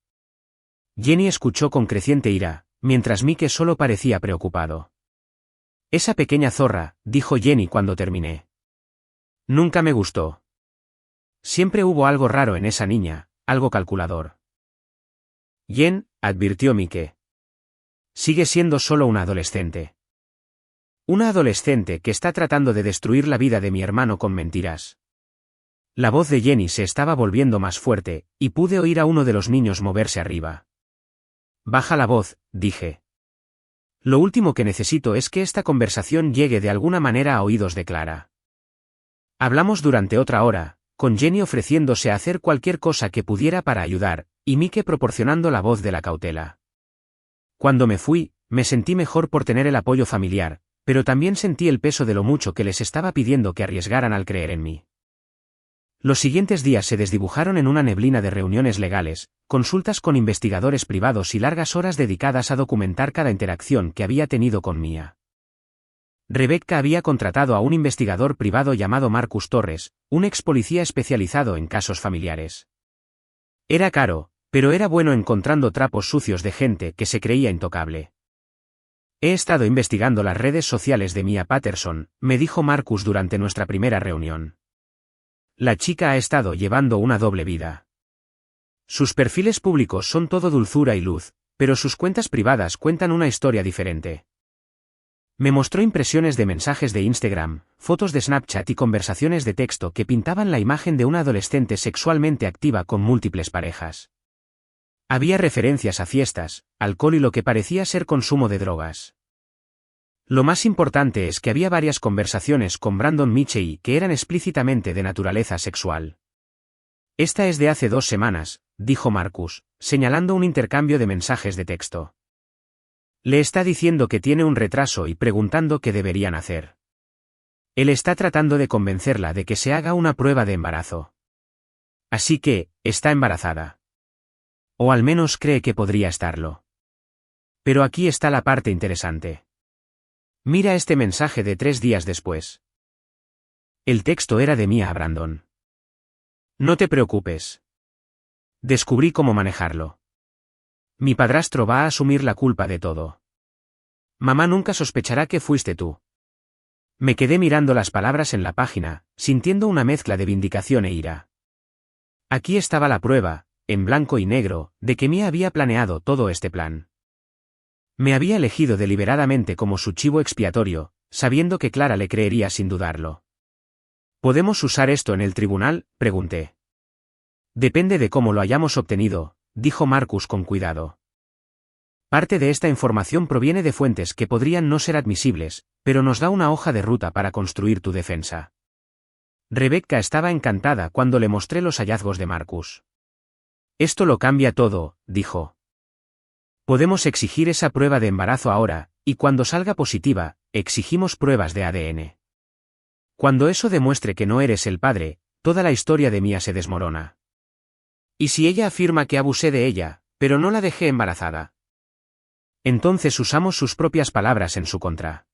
[SPEAKER 1] Jenny escuchó con creciente ira, mientras Mike solo parecía preocupado. Esa pequeña zorra, dijo Jenny cuando terminé. Nunca me gustó. Siempre hubo algo raro en esa niña, algo calculador. Jen, advirtió Mike. Sigue siendo solo una adolescente. Una adolescente que está tratando de destruir la vida de mi hermano con mentiras. La voz de Jenny se estaba volviendo más fuerte, y pude oír a uno de los niños moverse arriba. Baja la voz, dije. Lo último que necesito es que esta conversación llegue de alguna manera a oídos de Clara. Hablamos durante otra hora, con Jenny ofreciéndose a hacer cualquier cosa que pudiera para ayudar, y Mike proporcionando la voz de la cautela. Cuando me fui, me sentí mejor por tener el apoyo familiar, pero también sentí el peso de lo mucho que les estaba pidiendo que arriesgaran al creer en mí. Los siguientes días se desdibujaron en una neblina de reuniones legales, consultas con investigadores privados y largas horas dedicadas a documentar cada interacción que había tenido con Mia. Rebecca había contratado a un investigador privado llamado Marcus Torres, un ex policía especializado en casos familiares. Era caro, pero era bueno encontrando trapos sucios de gente que se creía intocable. He estado investigando las redes sociales de Mia Patterson, me dijo Marcus durante nuestra primera reunión. La chica ha estado llevando una doble vida. Sus perfiles públicos son todo dulzura y luz, pero sus cuentas privadas cuentan una historia diferente. Me mostró impresiones de mensajes de Instagram, fotos de Snapchat y conversaciones de texto que pintaban la imagen de una adolescente sexualmente activa con múltiples parejas. Había referencias a fiestas, alcohol y lo que parecía ser consumo de drogas. Lo más importante es que había varias conversaciones con Brandon Michey que eran explícitamente de naturaleza sexual. Esta es de hace 2 semanas, dijo Marcus, señalando un intercambio de mensajes de texto. Le está diciendo que tiene un retraso y preguntando qué deberían hacer. Él está tratando de convencerla de que se haga una prueba de embarazo. Así que, está embarazada. O al menos cree que podría estarlo. Pero aquí está la parte interesante. Mira este mensaje de 3 días después. El texto era de Mia a Brandon. No te preocupes. Descubrí cómo manejarlo. Mi padrastro va a asumir la culpa de todo. Mamá nunca sospechará que fuiste tú. Me quedé mirando las palabras en la página, sintiendo una mezcla de vindicación e ira. Aquí estaba la prueba, en blanco y negro, de que Mia había planeado todo este plan. Me había elegido deliberadamente como su chivo expiatorio, sabiendo que Clara le creería sin dudarlo. ¿Podemos usar esto en el tribunal?, pregunté. Depende de cómo lo hayamos obtenido, dijo Marcus con cuidado. Parte de esta información proviene de fuentes que podrían no ser admisibles, pero nos da una hoja de ruta para construir tu defensa. Rebecca estaba encantada cuando le mostré los hallazgos de Marcus. Esto lo cambia todo, dijo. Podemos exigir esa prueba de embarazo ahora, y cuando salga positiva, exigimos pruebas de ADN. Cuando eso demuestre que no eres el padre, toda la historia de Mia se desmorona. ¿Y si ella afirma que abusé de ella, pero no la dejé embarazada? Entonces usamos sus propias palabras en su contra.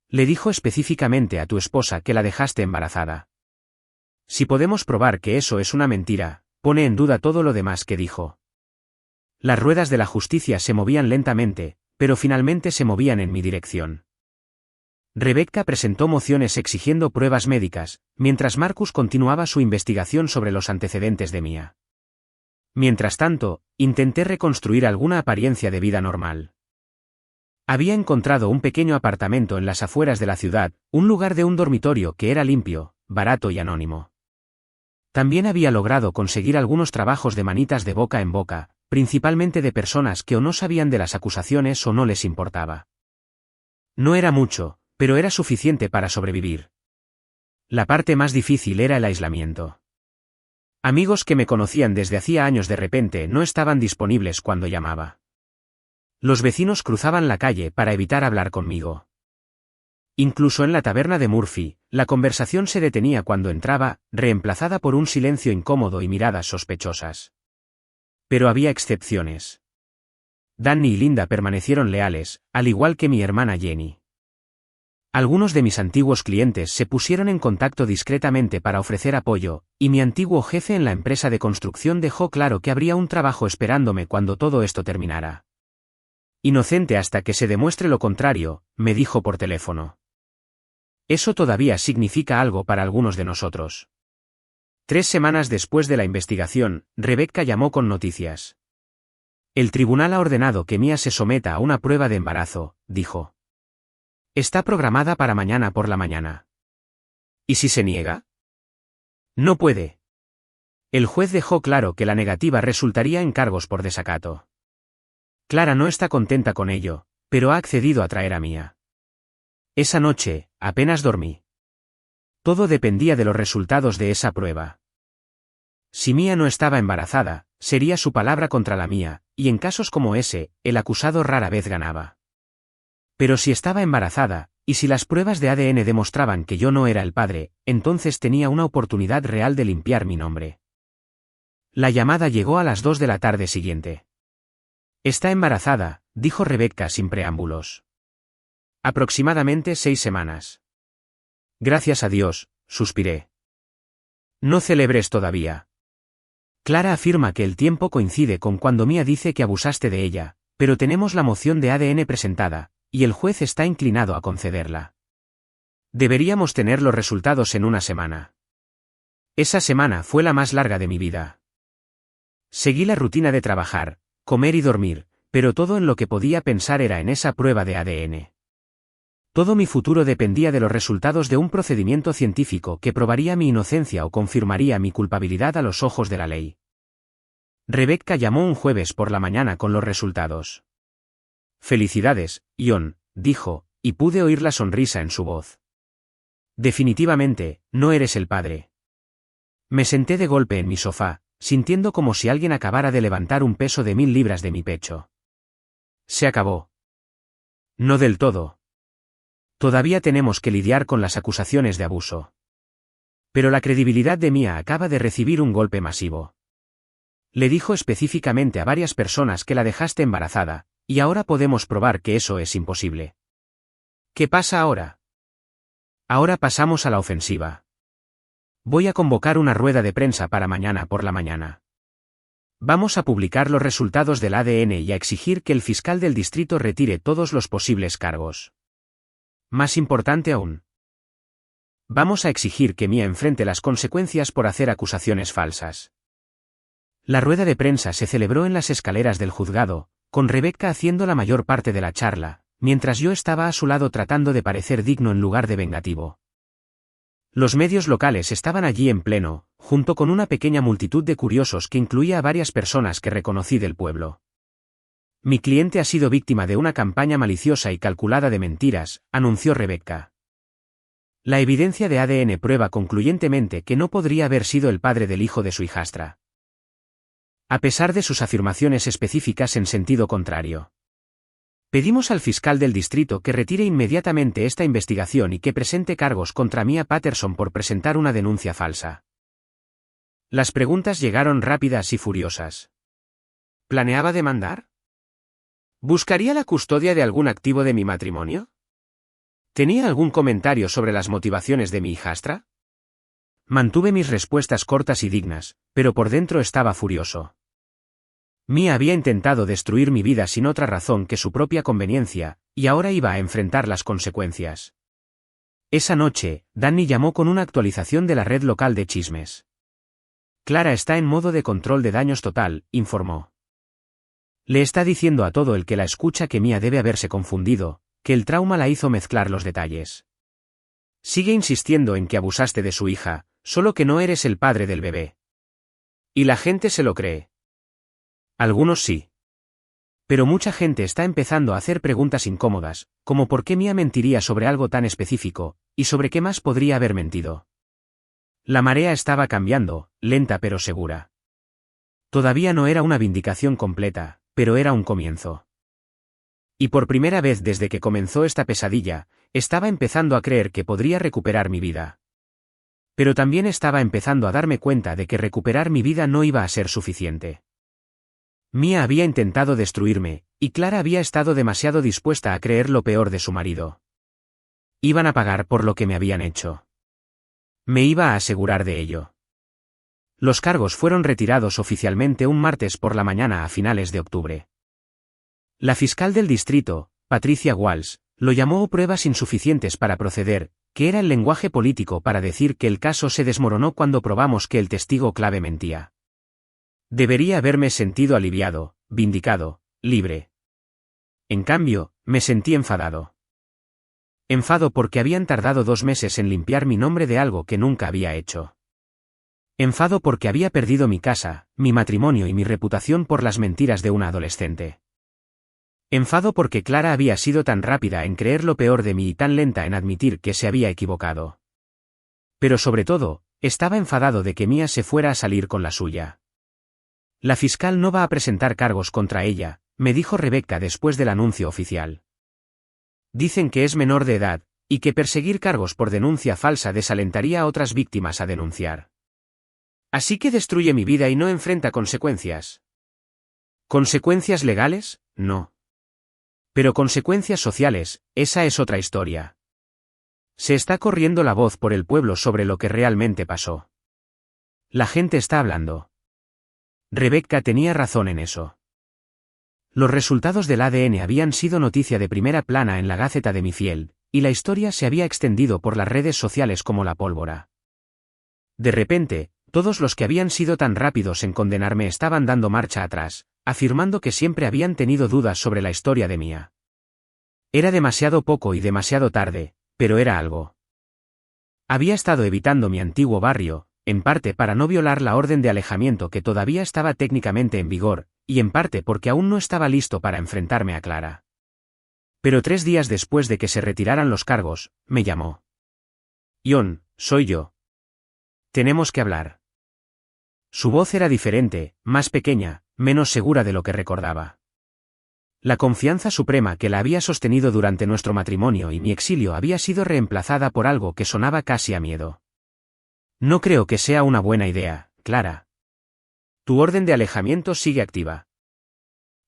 [SPEAKER 1] Le dijo específicamente a tu esposa que la dejaste embarazada. Si podemos probar que eso es una mentira, pone en duda todo lo demás que dijo. Las ruedas de la justicia se movían lentamente, pero finalmente se movían en mi dirección. Rebecca presentó mociones exigiendo pruebas médicas, mientras Marcus continuaba su investigación sobre los antecedentes de Mia. Mientras tanto, intenté reconstruir alguna apariencia de vida normal. Había encontrado un pequeño apartamento en las afueras de la ciudad, un lugar de un dormitorio que era limpio, barato y anónimo. También había logrado conseguir algunos trabajos de manitas de boca en boca, principalmente de personas que o no sabían de las acusaciones o no les importaba. No era mucho, pero era suficiente para sobrevivir. La parte más difícil era el aislamiento. Amigos que me conocían desde hacía años de repente no estaban disponibles cuando llamaba. Los vecinos cruzaban la calle para evitar hablar conmigo. Incluso en la taberna de Murphy, la conversación se detenía cuando entraba, reemplazada por un silencio incómodo y miradas sospechosas. Pero había excepciones. Danny y Linda permanecieron leales, al igual que mi hermana Jenny. Algunos de mis antiguos clientes se pusieron en contacto discretamente para ofrecer apoyo, y mi antiguo jefe en la empresa de construcción dejó claro que habría un trabajo esperándome cuando todo esto terminara. Inocente hasta que se demuestre lo contrario, me dijo por teléfono. Eso todavía significa algo para algunos de nosotros. 3 semanas después de la investigación, Rebecca llamó con noticias. El tribunal ha ordenado que Mia se someta a una prueba de embarazo, dijo. Está programada para mañana por la mañana. ¿Y si se niega? No puede. El juez dejó claro que la negativa resultaría en cargos por desacato. Clara no está contenta con ello, pero ha accedido a traer a Mia. Esa noche, apenas dormí. Todo dependía de los resultados de esa prueba. Si Mia no estaba embarazada, sería su palabra contra la mía, y en casos como ese, el acusado rara vez ganaba. Pero si estaba embarazada, y si las pruebas de ADN demostraban que yo no era el padre, entonces tenía una oportunidad real de limpiar mi nombre. La llamada llegó a las 2 de la tarde siguiente. Está embarazada, dijo Rebecca sin preámbulos. Aproximadamente 6 semanas. Gracias a Dios, suspiré. No celebres todavía. Clara afirma que el tiempo coincide con cuando Mia dice que abusaste de ella, pero tenemos la moción de ADN presentada, y el juez está inclinado a concederla. Deberíamos tener los resultados en una semana. Esa semana fue la más larga de mi vida. Seguí la rutina de trabajar, comer y dormir, pero todo en lo que podía pensar era en esa prueba de ADN. Todo mi futuro dependía de los resultados de un procedimiento científico que probaría mi inocencia o confirmaría mi culpabilidad a los ojos de la ley. Rebecca llamó un jueves por la mañana con los resultados. Felicidades, Ion, dijo, y pude oír la sonrisa en su voz. Definitivamente, no eres el padre. Me senté de golpe en mi sofá, sintiendo como si alguien acabara de levantar un peso de 1000 libras de mi pecho. Se acabó. No del todo. Todavía tenemos que lidiar con las acusaciones de abuso. Pero la credibilidad de Mia acaba de recibir un golpe masivo. Le dijo específicamente a varias personas que la dejaste embarazada, y ahora podemos probar que eso es imposible. ¿Qué pasa ahora? Ahora pasamos a la ofensiva. Voy a convocar una rueda de prensa para mañana por la mañana. Vamos a publicar los resultados del ADN y a exigir que el fiscal del distrito retire todos los posibles cargos. Más importante aún. Vamos a exigir que Mia enfrente las consecuencias por hacer acusaciones falsas. La rueda de prensa se celebró en las escaleras del juzgado, con Rebecca haciendo la mayor parte de la charla, mientras yo estaba a su lado tratando de parecer digno en lugar de vengativo. Los medios locales estaban allí en pleno, junto con una pequeña multitud de curiosos que incluía a varias personas que reconocí del pueblo. Mi cliente ha sido víctima de una campaña maliciosa y calculada de mentiras, anunció Rebecca. La evidencia de ADN prueba concluyentemente que no podría haber sido el padre del hijo de su hijastra. A pesar de sus afirmaciones específicas en sentido contrario. Pedimos al fiscal del distrito que retire inmediatamente esta investigación y que presente cargos contra Mia Patterson por presentar una denuncia falsa. Las preguntas llegaron rápidas y furiosas. ¿Planeaba demandar? ¿Buscaría la custodia de algún activo de mi matrimonio? ¿Tenía algún comentario sobre las motivaciones de mi hijastra? Mantuve mis respuestas cortas y dignas, pero por dentro estaba furioso. Mia había intentado destruir mi vida sin otra razón que su propia conveniencia, y ahora iba a enfrentar las consecuencias. Esa noche, Danny llamó con una actualización de la red local de chismes. Clara está en modo de control de daños total, informó. Le está diciendo a todo el que la escucha que Mia debe haberse confundido, que el trauma la hizo mezclar los detalles. Sigue insistiendo en que abusaste de su hija, solo que no eres el padre del bebé. Y la gente se lo cree. Algunos sí. Pero mucha gente está empezando a hacer preguntas incómodas, como por qué Mia mentiría sobre algo tan específico, y sobre qué más podría haber mentido. La marea estaba cambiando, lenta pero segura. Todavía no era una vindicación completa, pero era un comienzo. Y por primera vez desde que comenzó esta pesadilla, estaba empezando a creer que podría recuperar mi vida. Pero también estaba empezando a darme cuenta de que recuperar mi vida no iba a ser suficiente. Mia había intentado destruirme, y Clara había estado demasiado dispuesta a creer lo peor de su marido. Iban a pagar por lo que me habían hecho. Me iba a asegurar de ello. Los cargos fueron retirados oficialmente un martes por la mañana a finales de octubre. La fiscal del distrito, Patricia Walsh, lo llamó pruebas insuficientes para proceder, que era el lenguaje político para decir que el caso se desmoronó cuando probamos que el testigo clave mentía. Debería haberme sentido aliviado, vindicado, libre. En cambio, me sentí enfadado. Enfado porque habían tardado 2 meses en limpiar mi nombre de algo que nunca había hecho. Enfado porque había perdido mi casa, mi matrimonio y mi reputación por las mentiras de una adolescente. Enfado porque Clara había sido tan rápida en creer lo peor de mí y tan lenta en admitir que se había equivocado. Pero sobre todo, estaba enfadado de que Mia se fuera a salir con la suya. La fiscal no va a presentar cargos contra ella, me dijo Rebecca después del anuncio oficial. Dicen que es menor de edad, y que perseguir cargos por denuncia falsa desalentaría a otras víctimas a denunciar. Así que destruye mi vida y no enfrenta consecuencias. ¿Consecuencias legales? No. Pero consecuencias sociales, esa es otra historia. Se está corriendo la voz por el pueblo sobre lo que realmente pasó. La gente está hablando. Rebecca tenía razón en eso. Los resultados del ADN habían sido noticia de primera plana en la Gaceta de Mayfield, y la historia se había extendido por las redes sociales como la pólvora. De repente, todos los que habían sido tan rápidos en condenarme estaban dando marcha atrás, afirmando que siempre habían tenido dudas sobre la historia de Mia. Era demasiado poco y demasiado tarde, pero era algo. Había estado evitando mi antiguo barrio, en parte para no violar la orden de alejamiento que todavía estaba técnicamente en vigor, y en parte porque aún no estaba listo para enfrentarme a Clara. Pero 3 días después de que se retiraran los cargos, me llamó. Ion, soy yo. Tenemos que hablar. Su voz era diferente, más pequeña, menos segura de lo que recordaba. La confianza suprema que la había sostenido durante nuestro matrimonio y mi exilio había sido reemplazada por algo que sonaba casi a miedo. No creo que sea una buena idea, Clara. Tu orden de alejamiento sigue activa.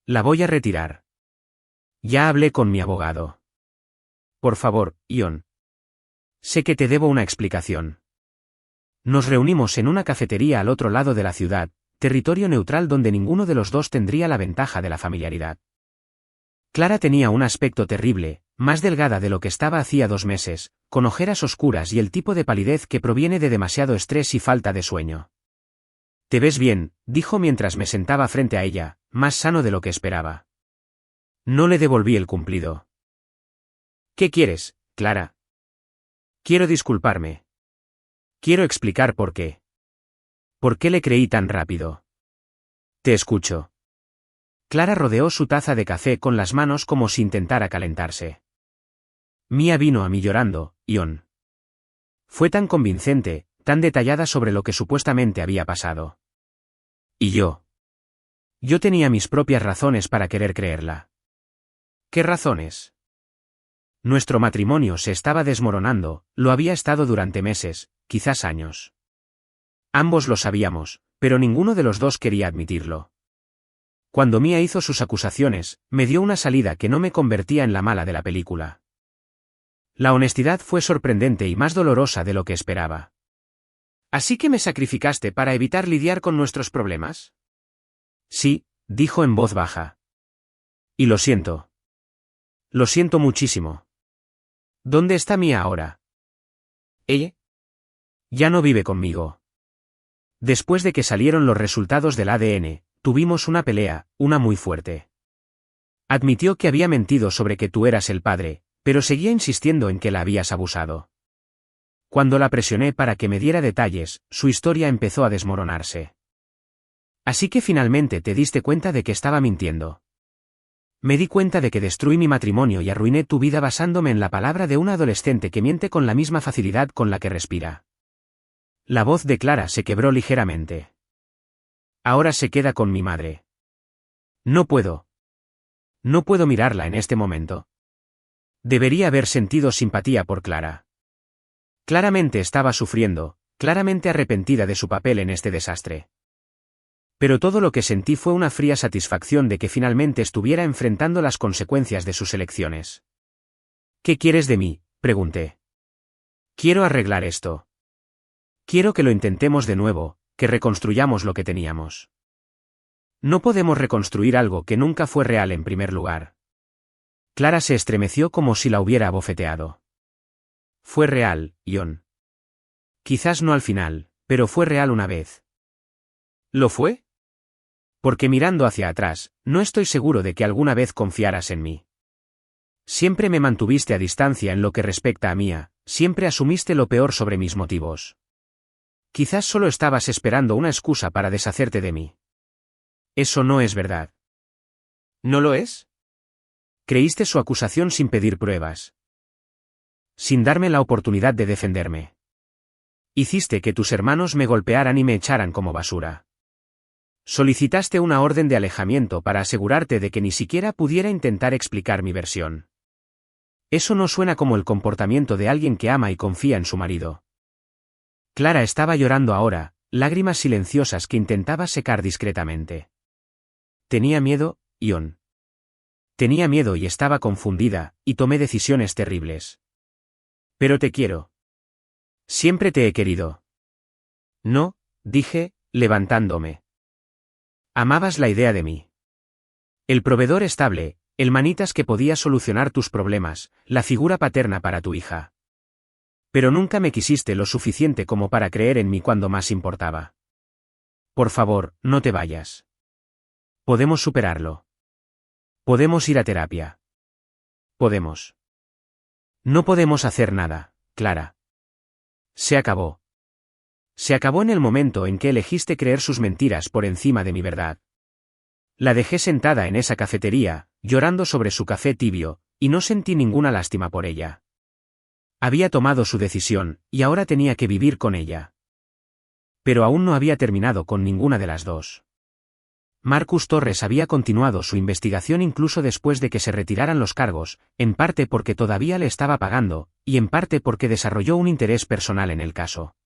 [SPEAKER 1] La voy a retirar. Ya hablé con mi abogado. Por favor, Ion. Sé que te debo una explicación. Nos reunimos en una cafetería al otro lado de la ciudad, territorio neutral donde ninguno de los dos tendría la ventaja de la familiaridad. Clara tenía un aspecto terrible, más delgada de lo que estaba hacía 2 meses, con ojeras oscuras y el tipo de palidez que proviene de demasiado estrés y falta de sueño. Te ves bien, dijo mientras me sentaba frente a ella, más sano de lo que esperaba. No le devolví el cumplido. ¿Qué quieres, Clara? Quiero disculparme. Quiero explicar por qué. ¿Por qué le creí tan rápido? Te escucho. Clara rodeó su taza de café con las manos como si intentara calentarse. Mia vino a mí llorando, Ion. Fue tan convincente, tan detallada sobre lo que supuestamente había pasado. ¿Y yo? Yo tenía mis propias razones para querer creerla. ¿Qué razones? Nuestro matrimonio se estaba desmoronando, lo había estado durante meses, quizás años. Ambos lo sabíamos, pero ninguno de los dos quería admitirlo. Cuando Mia hizo sus acusaciones, me dio una salida que no me convertía en la mala de la película. La honestidad fue sorprendente y más dolorosa de lo que esperaba. ¿Así que me sacrificaste para evitar lidiar con nuestros problemas? Sí, dijo en voz baja. Y lo siento. Lo siento muchísimo. ¿Dónde está Mia ahora? ¿Ella? Ya no vive conmigo. Después de que salieron los resultados del ADN, tuvimos una pelea, una muy fuerte. Admitió que había mentido sobre que tú eras el padre, pero seguía insistiendo en que la habías abusado. Cuando la presioné para que me diera detalles, su historia empezó a desmoronarse. Así que finalmente te diste cuenta de que estaba mintiendo. Me di cuenta de que destruí mi matrimonio y arruiné tu vida basándome en la palabra de una adolescente que miente con la misma facilidad con la que respira. La voz de Clara se quebró ligeramente. Ahora se queda con mi madre. No puedo. No puedo mirarla en este momento. Debería haber sentido simpatía por Clara. Claramente estaba sufriendo, claramente arrepentida de su papel en este desastre. Pero todo lo que sentí fue una fría satisfacción de que finalmente estuviera enfrentando las consecuencias de sus elecciones. ¿Qué quieres de mí?, pregunté. Quiero arreglar esto. Quiero que lo intentemos de nuevo, que reconstruyamos lo que teníamos. No podemos reconstruir algo que nunca fue real en primer lugar. Clara se estremeció como si la hubiera abofeteado. Fue real, Ion. Quizás no al final, pero fue real una vez.
[SPEAKER 2] ¿Lo fue?
[SPEAKER 1] Porque mirando hacia atrás, no estoy seguro de que alguna vez confiaras en mí. Siempre me mantuviste a distancia en lo que respecta a Mía, siempre asumiste lo peor sobre mis motivos. Quizás solo estabas esperando una excusa para deshacerte de mí. Eso no es verdad.
[SPEAKER 2] ¿No lo es?
[SPEAKER 1] Creíste su acusación sin pedir pruebas. Sin darme la oportunidad de defenderme. Hiciste que tus hermanos me golpearan y me echaran como basura. Solicitaste una orden de alejamiento para asegurarte de que ni siquiera pudiera intentar explicar mi versión. Eso no suena como el comportamiento de alguien que ama y confía en su marido. Clara estaba llorando ahora, lágrimas silenciosas que intentaba secar discretamente. Tenía miedo, Ion. Tenía miedo y estaba confundida, y tomé decisiones terribles. Pero te quiero. Siempre te he querido. No, dije, levantándome. Amabas la idea de mí. El proveedor estable, el manitas que podía solucionar tus problemas, la figura paterna para tu hija. Pero nunca me quisiste lo suficiente como para creer en mí cuando más importaba. Por favor, no te vayas. Podemos superarlo. Podemos ir a terapia. Podemos. No podemos hacer nada, Clara. Se acabó. Se acabó en el momento en que elegiste creer sus mentiras por encima de mi verdad. La dejé sentada en esa cafetería, llorando sobre su café tibio, y no sentí ninguna lástima por ella. Había tomado su decisión, y ahora tenía que vivir con ella. Pero aún no había terminado con ninguna de las dos. Marcus Torres había continuado su investigación incluso después de que se retiraran los cargos, en parte porque todavía le estaba pagando, y en parte porque desarrolló un interés personal en el caso.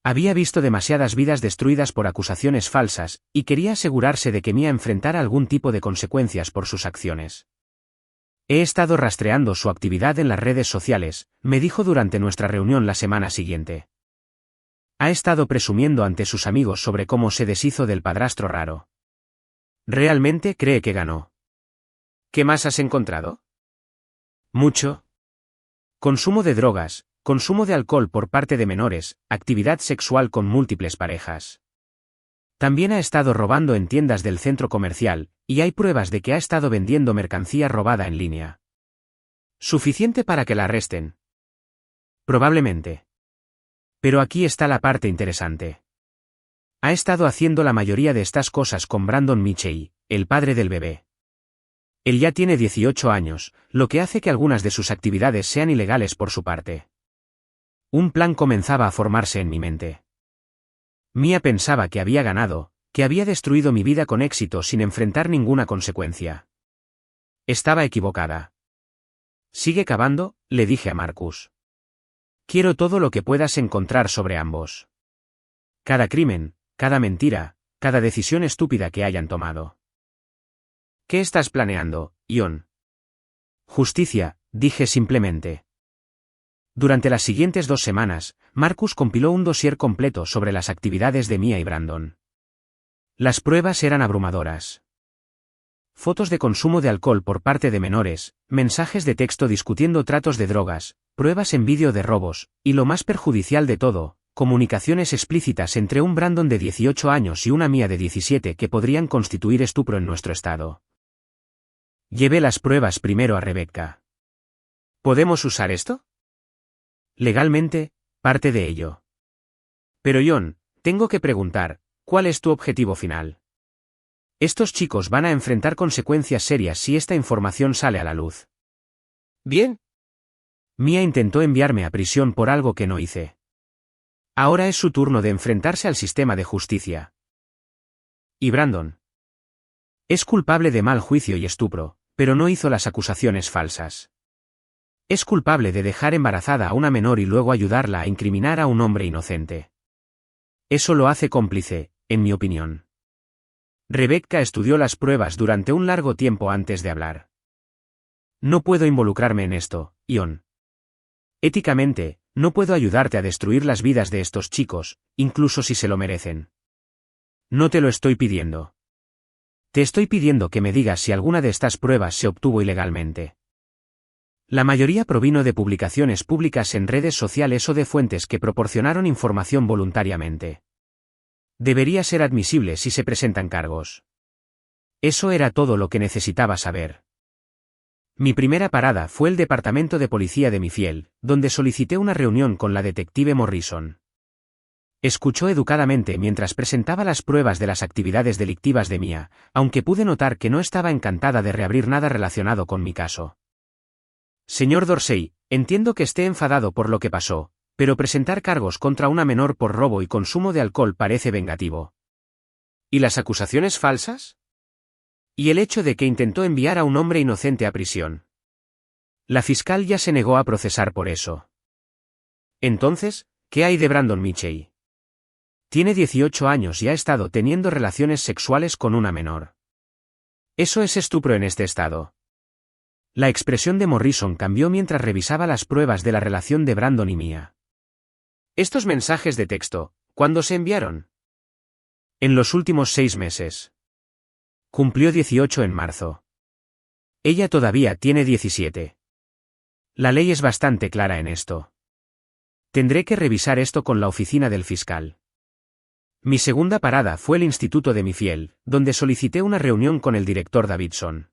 [SPEAKER 1] Había visto demasiadas vidas destruidas por acusaciones falsas, y quería asegurarse de que Mía enfrentara algún tipo de consecuencias por sus acciones. He estado rastreando su actividad en las redes sociales, me dijo durante nuestra reunión la semana siguiente. Ha estado presumiendo ante sus amigos sobre cómo se deshizo del padrastro raro. Realmente cree que ganó.
[SPEAKER 2] ¿Qué más has encontrado?
[SPEAKER 1] Mucho. Consumo de drogas, consumo de alcohol por parte de menores, actividad sexual con múltiples parejas. También ha estado robando en tiendas del centro comercial, y hay pruebas de que ha estado vendiendo mercancía robada en línea. ¿Suficiente para que la arresten? Probablemente. Pero aquí está la parte interesante. Ha estado haciendo la mayoría de estas cosas con Brandon Michei, el padre del bebé. Él ya tiene 18 años, lo que hace que algunas de sus actividades sean ilegales por su parte. Un plan comenzaba a formarse en mi mente. Mía pensaba que había ganado, que había destruido mi vida con éxito sin enfrentar ninguna consecuencia. Estaba equivocada. Sigue cavando, le dije a Marcus. Quiero todo lo que puedas encontrar sobre ambos. Cada crimen, cada mentira, cada decisión estúpida que hayan tomado. ¿Qué estás planeando, Ion? Justicia, dije simplemente. Durante las siguientes 2 semanas, Marcus compiló un dossier completo sobre las actividades de Mía y Brandon. Las pruebas eran abrumadoras. Fotos de consumo de alcohol por parte de menores, mensajes de texto discutiendo tratos de drogas, pruebas en vídeo de robos, y lo más perjudicial de todo, comunicaciones explícitas entre un Brandon de 18 años y una Mía de 17 que podrían constituir estupro en nuestro estado. Llevé las pruebas primero a Rebecca.
[SPEAKER 2] ¿Podemos usar esto?
[SPEAKER 1] Legalmente, parte de ello. Pero Ion, tengo que preguntar, ¿cuál es tu objetivo final? Estos chicos van a enfrentar consecuencias serias si esta información sale a la luz.
[SPEAKER 2] Bien.
[SPEAKER 1] Mía intentó enviarme a prisión por algo que no hice. Ahora es su turno de enfrentarse al sistema de justicia. Y Brandon. Es culpable de mal juicio y estupro, pero no hizo las acusaciones falsas. Es culpable de dejar embarazada a una menor y luego ayudarla a incriminar a un hombre inocente. Eso lo hace cómplice, en mi opinión. Rebecca estudió las pruebas durante un largo tiempo antes de hablar. No puedo involucrarme en esto, Ion. Éticamente, no puedo ayudarte a destruir las vidas de estos chicos, incluso si se lo merecen. No te lo estoy pidiendo. Te estoy pidiendo que me digas si alguna de estas pruebas se obtuvo ilegalmente. La mayoría provino de publicaciones públicas en redes sociales o de fuentes que proporcionaron información voluntariamente. Debería ser admisible si se presentan cargos. Eso era todo lo que necesitaba saber. Mi primera parada fue el departamento de policía de Mifield, donde solicité una reunión con la detective Morrison. Escuchó educadamente mientras presentaba las pruebas de las actividades delictivas de Mia, aunque pude notar que no estaba encantada de reabrir nada relacionado con mi caso. Señor Dorsey, entiendo que esté enfadado por lo que pasó, pero presentar cargos contra una menor por robo y consumo de alcohol parece vengativo.
[SPEAKER 2] ¿Y las acusaciones falsas?
[SPEAKER 1] Y el hecho de que intentó enviar a un hombre inocente a prisión. La fiscal ya se negó a procesar por eso.
[SPEAKER 2] Entonces, ¿qué hay de Brandon Mitchell?
[SPEAKER 1] Tiene 18 años y ha estado teniendo relaciones sexuales con una menor. Eso es estupro en este estado. La expresión de Morrison cambió mientras revisaba las pruebas de la relación de Brandon y Mia.
[SPEAKER 2] ¿Estos mensajes de texto, cuándo se enviaron?
[SPEAKER 1] En los últimos 6 meses. Cumplió 18 en marzo. Ella todavía tiene 17. La ley es bastante clara en esto. Tendré que revisar esto con la oficina del fiscal. Mi segunda parada fue el Instituto de Mifield, donde solicité una reunión con el director Davidson.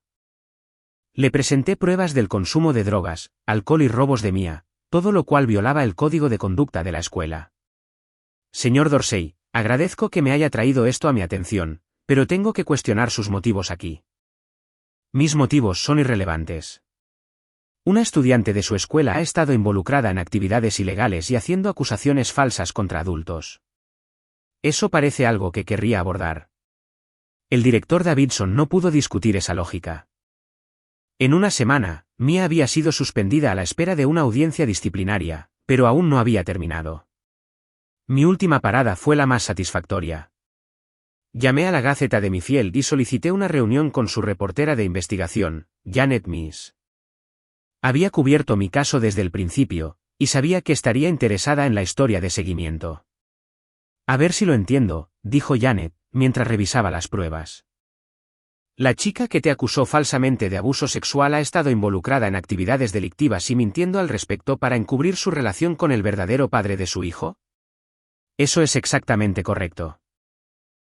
[SPEAKER 1] Le presenté pruebas del consumo de drogas, alcohol y robos de Mia, todo lo cual violaba el código de conducta de la escuela. Señor Dorsey, agradezco que me haya traído esto a mi atención, pero tengo que cuestionar sus motivos aquí. Mis motivos son irrelevantes. Una estudiante de su escuela ha estado involucrada en actividades ilegales y haciendo acusaciones falsas contra adultos. Eso parece algo que querría abordar. El director Davidson no pudo discutir esa lógica. En una semana, Mia había sido suspendida a la espera de una audiencia disciplinaria, pero aún no había terminado. Mi última parada fue la más satisfactoria. Llamé a la Gaceta de Mifield y solicité una reunión con su reportera de investigación, Janet Miss. Había cubierto mi caso desde el principio, y sabía que estaría interesada en la historia de seguimiento. A ver si lo entiendo, dijo Janet, mientras revisaba las pruebas. La chica que te acusó falsamente de abuso sexual ha estado involucrada en actividades delictivas y mintiendo al respecto para encubrir su relación con el verdadero padre de su hijo. Eso es exactamente correcto.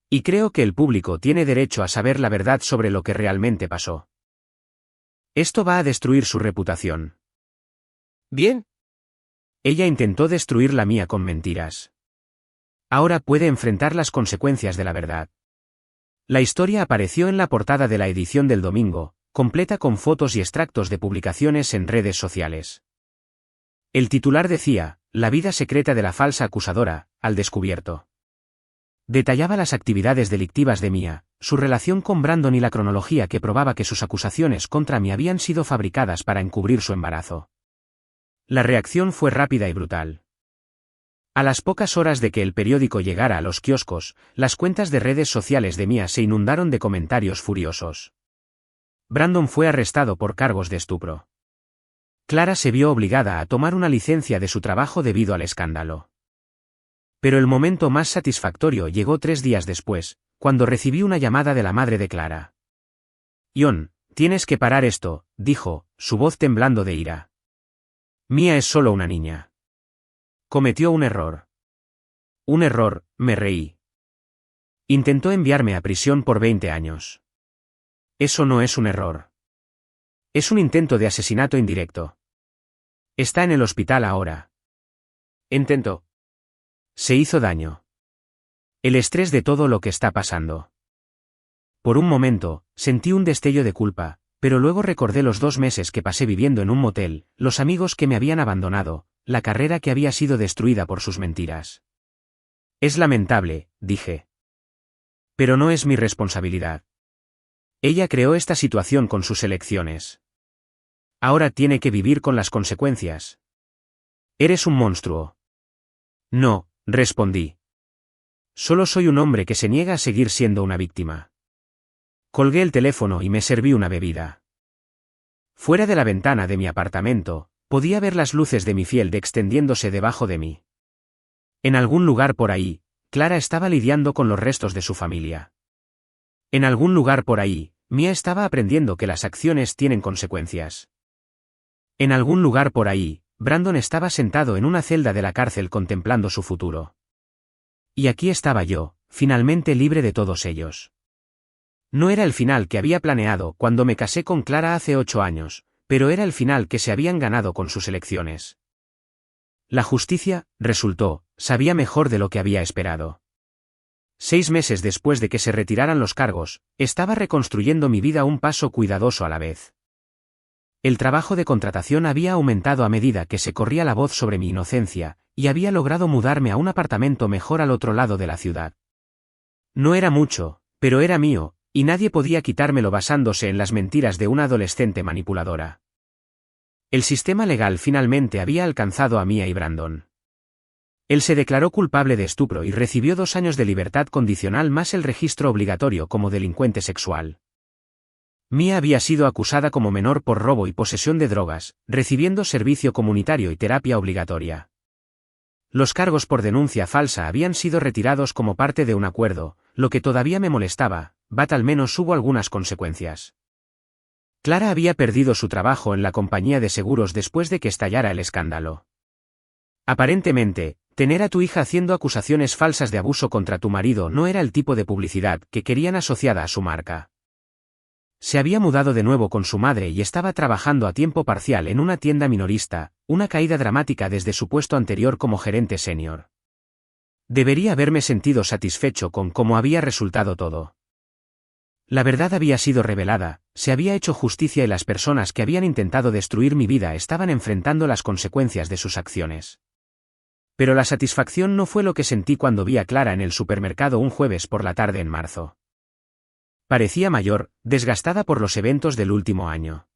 [SPEAKER 1] Y creo que el público tiene derecho a saber la verdad sobre lo que realmente pasó. Esto va a destruir su reputación.
[SPEAKER 2] Bien.
[SPEAKER 1] Ella intentó destruir la mía con mentiras. Ahora puede enfrentar las consecuencias de la verdad. La historia apareció en la portada de la edición del domingo, completa con fotos y extractos de publicaciones en redes sociales. El titular decía, "La vida secreta de la falsa acusadora, al descubierto". Detallaba las actividades delictivas de Mia, su relación con Brandon y la cronología que probaba que sus acusaciones contra Mia habían sido fabricadas para encubrir su embarazo. La reacción fue rápida y brutal. A las pocas horas de que el periódico llegara a los kioscos, las cuentas de redes sociales de Mia se inundaron de comentarios furiosos. Brandon fue arrestado por cargos de estupro. Clara se vio obligada a tomar una licencia de su trabajo debido al escándalo. Pero el momento más satisfactorio llegó 3 días después, cuando recibí una llamada de la madre de Clara. Ion, tienes que parar esto, dijo, su voz temblando de ira. Mia es solo una niña. Cometió un error. Un error, me reí. Intentó enviarme a prisión por 20 años. Eso no es un error. Es un intento de asesinato indirecto. Está en el hospital ahora.
[SPEAKER 2] Intentó.
[SPEAKER 1] Se hizo daño. El estrés de todo lo que está pasando. Por un momento, sentí un destello de culpa, pero luego recordé los 2 meses que pasé viviendo en un motel, los amigos que me habían abandonado, la carrera que había sido destruida por sus mentiras. Es lamentable, dije. Pero no es mi responsabilidad. Ella creó esta situación con sus elecciones. Ahora tiene que vivir con las consecuencias. Eres un monstruo. No, respondí. Solo soy un hombre que se niega a seguir siendo una víctima. Colgué el teléfono y me serví una bebida. Fuera de la ventana de mi apartamento, podía ver las luces de Mifield extendiéndose debajo de mí. En algún lugar por ahí, Clara estaba lidiando con los restos de su familia. En algún lugar por ahí, Mia estaba aprendiendo que las acciones tienen consecuencias. En algún lugar por ahí, Brandon estaba sentado en una celda de la cárcel contemplando su futuro. Y aquí estaba yo, finalmente libre de todos ellos. No era el final que había planeado cuando me casé con Clara hace 8 años, pero era el final que se habían ganado con sus elecciones. La justicia, resultó, sabía mejor de lo que había esperado. 6 meses después de que se retiraran los cargos, estaba reconstruyendo mi vida un paso cuidadoso a la vez. El trabajo de contratación había aumentado a medida que se corría la voz sobre mi inocencia, y había logrado mudarme a un apartamento mejor al otro lado de la ciudad. No era mucho, pero era mío, y nadie podía quitármelo basándose en las mentiras de una adolescente manipuladora. El sistema legal finalmente había alcanzado a Mia y Brandon. Él se declaró culpable de estupro y recibió 2 años de libertad condicional más el registro obligatorio como delincuente sexual. Mia había sido acusada como menor por robo y posesión de drogas, recibiendo servicio comunitario y terapia obligatoria. Los cargos por denuncia falsa habían sido retirados como parte de un acuerdo, lo que todavía me molestaba, al menos hubo algunas consecuencias. Clara había perdido su trabajo en la compañía de seguros después de que estallara el escándalo. Aparentemente, tener a tu hija haciendo acusaciones falsas de abuso contra tu marido no era el tipo de publicidad que querían asociada a su marca. Se había mudado de nuevo con su madre y estaba trabajando a tiempo parcial en una tienda minorista, una caída dramática desde su puesto anterior como gerente senior. Debería haberme sentido satisfecho con cómo había resultado todo. La verdad había sido revelada, se había hecho justicia y las personas que habían intentado destruir mi vida estaban enfrentando las consecuencias de sus acciones. Pero la satisfacción no fue lo que sentí cuando vi a Clara en el supermercado un jueves por la tarde en marzo. Parecía mayor, desgastada por los eventos del último año.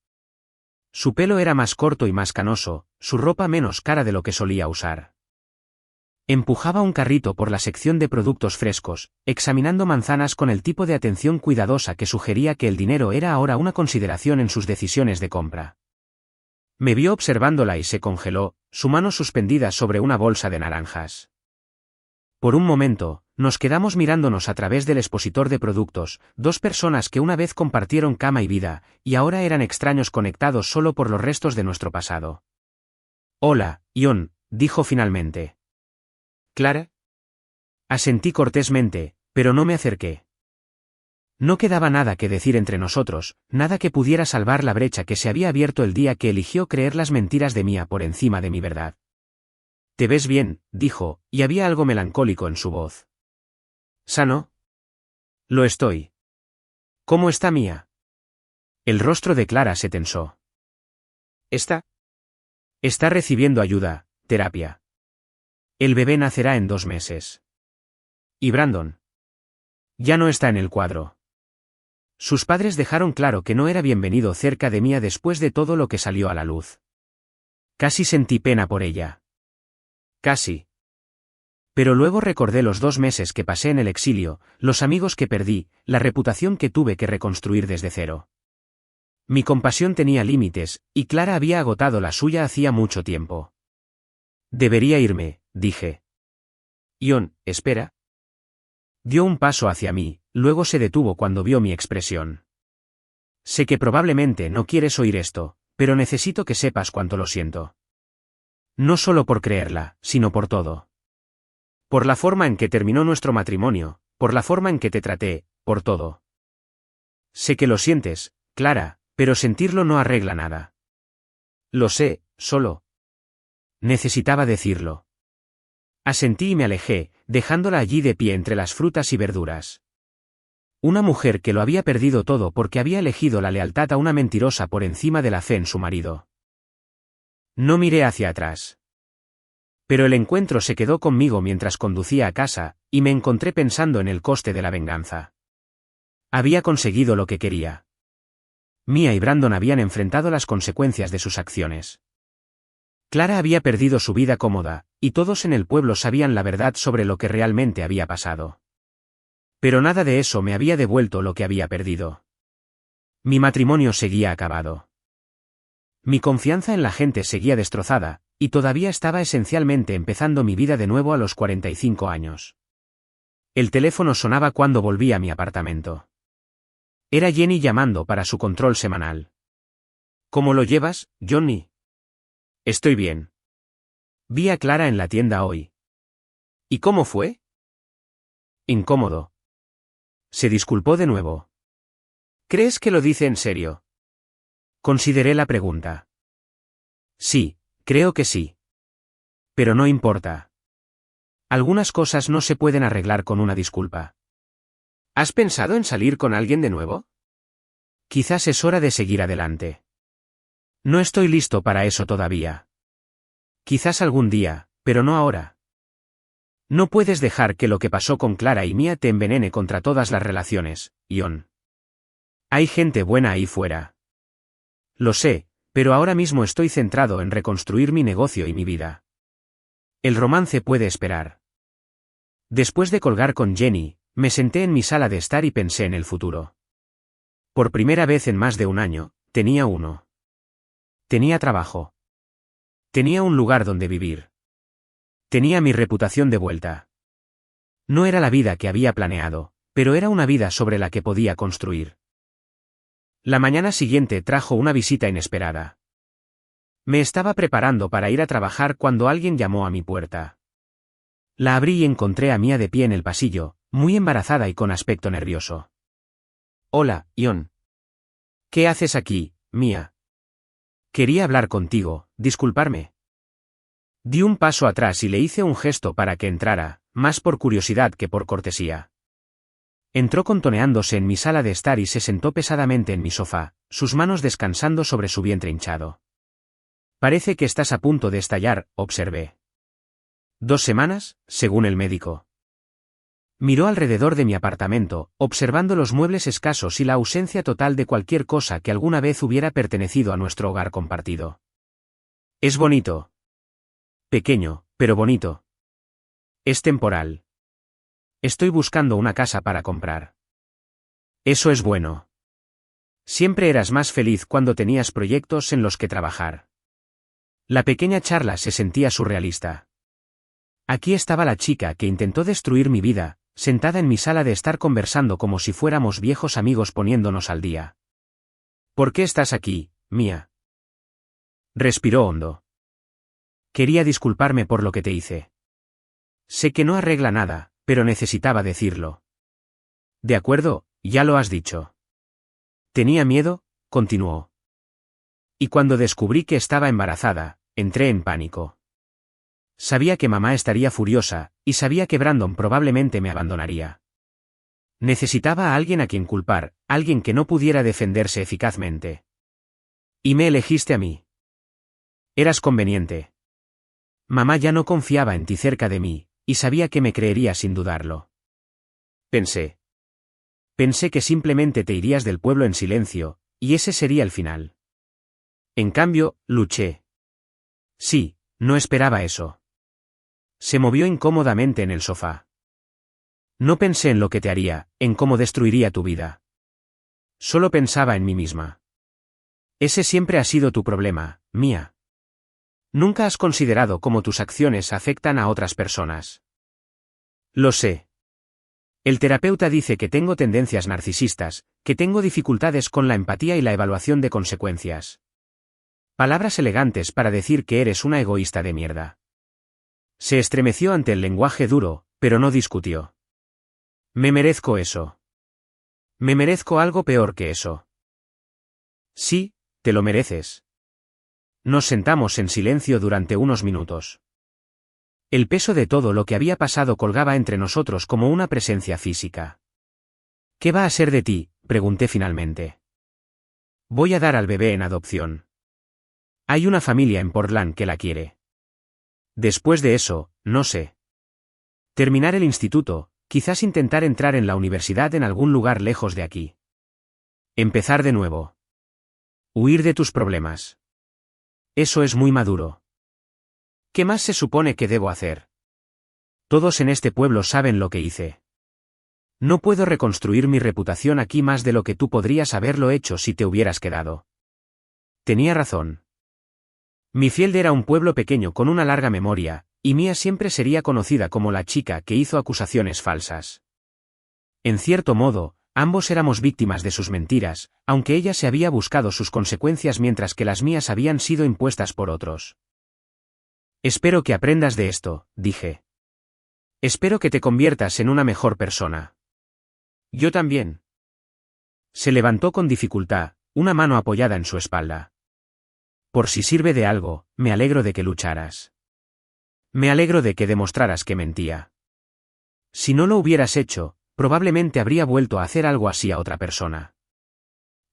[SPEAKER 1] Su pelo era más corto y más canoso, su ropa menos cara de lo que solía usar. Empujaba un carrito por la sección de productos frescos, examinando manzanas con el tipo de atención cuidadosa que sugería que el dinero era ahora una consideración en sus decisiones de compra. Me vio observándola y se congeló, su mano suspendida sobre una bolsa de naranjas. Por un momento, nos quedamos mirándonos a través del expositor de productos, 2 personas que una vez compartieron cama y vida, y ahora eran extraños conectados solo por los restos de nuestro pasado. «Hola, Ion», dijo finalmente. «¿Clara?» Asentí cortésmente, pero no me acerqué. No quedaba nada que decir entre nosotros, nada que pudiera salvar la brecha que se había abierto el día que eligió creer las mentiras de Mia por encima de mi verdad. «Te ves bien», dijo, y había algo melancólico en su voz. «¿Sano?» «Lo estoy». «¿Cómo está Mia?» El rostro de Clara se tensó. «¿Está?» «Está recibiendo ayuda, terapia. El bebé nacerá en 2 meses». «¿Y Brandon?» «Ya no está en el cuadro». Sus padres dejaron claro que no era bienvenido cerca de Mia después de todo lo que salió a la luz. Casi sentí pena por ella. Casi. Pero luego recordé los 2 meses que pasé en el exilio, los amigos que perdí, la reputación que tuve que reconstruir desde cero. Mi compasión tenía límites, y Clara había agotado la suya hacía mucho tiempo. «Debería irme», dije. «Ion, espera». Dio un paso hacia mí, luego se detuvo cuando vio mi expresión. «Sé que probablemente no quieres oír esto, pero necesito que sepas cuánto lo siento. No solo por creerla, sino por todo. Por la forma en que terminó nuestro matrimonio, por la forma en que te traté, por todo. Sé que lo sientes, Clara, pero sentirlo no arregla nada». «Lo sé, solo». Necesitaba decirlo. Asentí y me alejé, dejándola allí de pie entre las frutas y verduras. Una mujer que lo había perdido todo porque había elegido la lealtad a una mentirosa por encima de la fe en su marido. No miré hacia atrás. Pero el encuentro se quedó conmigo mientras conducía a casa, y me encontré pensando en el coste de la venganza. Había conseguido lo que quería. Mia y Brandon habían enfrentado las consecuencias de sus acciones. Clara había perdido su vida cómoda, y todos en el pueblo sabían la verdad sobre lo que realmente había pasado. Pero nada de eso me había devuelto lo que había perdido. Mi matrimonio seguía acabado. Mi confianza en la gente seguía destrozada, y todavía estaba esencialmente empezando mi vida de nuevo a los 45 años. El teléfono sonaba cuando volví a mi apartamento. Era Jenny llamando para su control semanal.
[SPEAKER 2] ¿Cómo lo llevas, Johnny?
[SPEAKER 1] Estoy bien. Vi a Clara en la tienda hoy.
[SPEAKER 2] ¿Y cómo fue?
[SPEAKER 1] Incómodo. Se disculpó de nuevo.
[SPEAKER 2] ¿Crees que lo dice en serio?
[SPEAKER 1] Consideré la pregunta. Sí, creo que sí. Pero no importa. Algunas cosas no se pueden arreglar con una disculpa.
[SPEAKER 2] ¿Has pensado en salir con alguien de nuevo?
[SPEAKER 1] Quizás es hora de seguir adelante. No estoy listo para eso todavía. Quizás algún día, pero no ahora. No puedes dejar que lo que pasó con Clara y Mia te envenene contra todas las relaciones, Ion. Hay gente buena ahí fuera. Lo sé, pero ahora mismo estoy centrado en reconstruir mi negocio y mi vida. El romance puede esperar. Después de colgar con Jenny, me senté en mi sala de estar y pensé en el futuro. Por primera vez en más de un año, tenía uno. Tenía trabajo. Tenía un lugar donde vivir. Tenía mi reputación de vuelta. No era la vida que había planeado, pero era una vida sobre la que podía construir. La mañana siguiente trajo una visita inesperada. Me estaba preparando para ir a trabajar cuando alguien llamó a mi puerta. La abrí y encontré a Mia de pie en el pasillo, muy embarazada y con aspecto nervioso.
[SPEAKER 2] Hola, Ion.
[SPEAKER 1] ¿Qué haces aquí, Mia? Quería hablar contigo, disculparme. Di un paso atrás y le hice un gesto para que entrara, más por curiosidad que por cortesía. Entró contoneándose en mi sala de estar y se sentó pesadamente en mi sofá, sus manos descansando sobre su vientre hinchado. Parece que estás a punto de estallar, observé. 2 semanas, según el médico. Miró alrededor de mi apartamento, observando los muebles escasos y la ausencia total de cualquier cosa que alguna vez hubiera pertenecido a nuestro hogar compartido. Es bonito. Pequeño, pero bonito. Es temporal. Estoy buscando una casa para comprar. Eso es bueno. Siempre eras más feliz cuando tenías proyectos en los que trabajar. La pequeña charla se sentía surrealista. Aquí estaba la chica que intentó destruir mi vida, sentada en mi sala de estar conversando como si fuéramos viejos amigos poniéndonos al día. ¿Por qué estás aquí, Mia? Respiró hondo. Quería disculparme por lo que te hice. Sé que no arregla nada, pero necesitaba decirlo. De acuerdo, ya lo has dicho. Tenía miedo, continuó. Y cuando descubrí que estaba embarazada, entré en pánico. Sabía que mamá estaría furiosa, y sabía que Brandon probablemente me abandonaría. Necesitaba a alguien a quien culpar, alguien que no pudiera defenderse eficazmente. Y me elegiste a mí. Eras conveniente. Mamá ya no confiaba en ti cerca de mí, y sabía que me creería sin dudarlo. Pensé. Pensé que simplemente te irías del pueblo en silencio, y ese sería el final. En cambio, luché. Sí, no esperaba eso. Se movió incómodamente en el sofá. No pensé en lo que te haría, en cómo destruiría tu vida. Solo pensaba en mí misma. Ese siempre ha sido tu problema, Mia. Nunca has considerado cómo tus acciones afectan a otras personas. Lo sé. El terapeuta dice que tengo tendencias narcisistas, que tengo dificultades con la empatía y la evaluación de consecuencias. Palabras elegantes para decir que eres una egoísta de mierda. Se estremeció ante el lenguaje duro, pero no discutió. Me merezco eso. Me merezco algo peor que eso. Sí, te lo mereces. Nos sentamos en silencio durante unos minutos. El peso de todo lo que había pasado colgaba entre nosotros como una presencia física. ¿Qué va a ser de ti?, pregunté finalmente. Voy a dar al bebé en adopción. Hay una familia en Portland que la quiere. Después de eso, no sé. Terminar el instituto, quizás intentar entrar en la universidad en algún lugar lejos de aquí. Empezar de nuevo. Huir de tus problemas. Eso es muy maduro. ¿Qué más se supone que debo hacer? Todos en este pueblo saben lo que hice. No puedo reconstruir mi reputación aquí más de lo que tú podrías haberlo hecho si te hubieras quedado. Tenía razón. Mifield era un pueblo pequeño con una larga memoria, y Mia siempre sería conocida como la chica que hizo acusaciones falsas. En cierto modo, Ambos éramos víctimas de sus mentiras, aunque ella se había buscado sus consecuencias mientras que las mías habían sido impuestas por otros. Espero que aprendas de esto, dije. Espero que te conviertas en una mejor persona.
[SPEAKER 2] Yo también.
[SPEAKER 1] Se levantó con dificultad, una mano apoyada en su espalda. Por si sirve de algo, me alegro de que lucharas. Me alegro de que demostraras que mentía. Si no lo hubieras hecho, probablemente habría vuelto a hacer algo así a otra persona.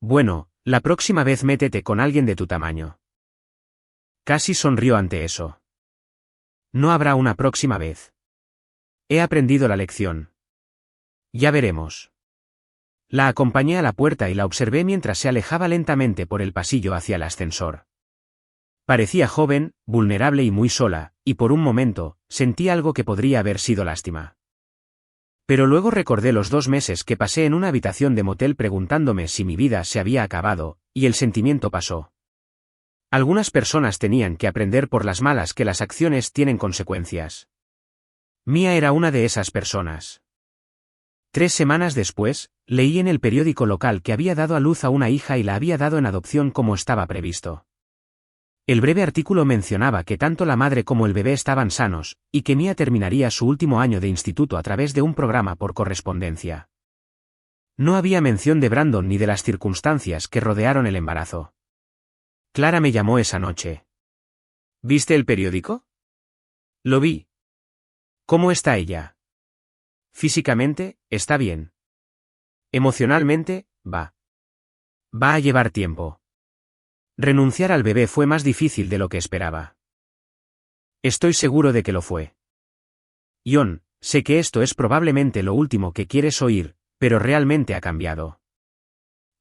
[SPEAKER 1] Bueno, la próxima vez métete con alguien de tu tamaño. Casi sonrió ante eso. No habrá una próxima vez. He aprendido la lección. Ya veremos. La acompañé a la puerta y la observé mientras se alejaba lentamente por el pasillo hacia el ascensor. Parecía joven, vulnerable y muy sola, y por un momento, sentí algo que podría haber sido lástima. Pero luego recordé los 2 meses que pasé en una habitación de motel preguntándome si mi vida se había acabado, y el sentimiento pasó. Algunas personas tenían que aprender por las malas que las acciones tienen consecuencias. Mía era una de esas personas. 3 semanas después, leí en el periódico local que había dado a luz a una hija y la había dado en adopción como estaba previsto. El breve artículo mencionaba que tanto la madre como el bebé estaban sanos, y que Mía terminaría su último año de instituto a través de un programa por correspondencia. No había mención de Brandon ni de las circunstancias que rodearon el embarazo. Clara me llamó esa noche.
[SPEAKER 2] ¿Viste el periódico?
[SPEAKER 1] Lo vi. ¿Cómo está ella? Físicamente, está bien. Emocionalmente, va. Va a llevar tiempo. Renunciar al bebé fue más difícil de lo que esperaba. Estoy seguro de que lo fue. John, sé que esto es probablemente lo último que quieres oír, pero realmente ha cambiado.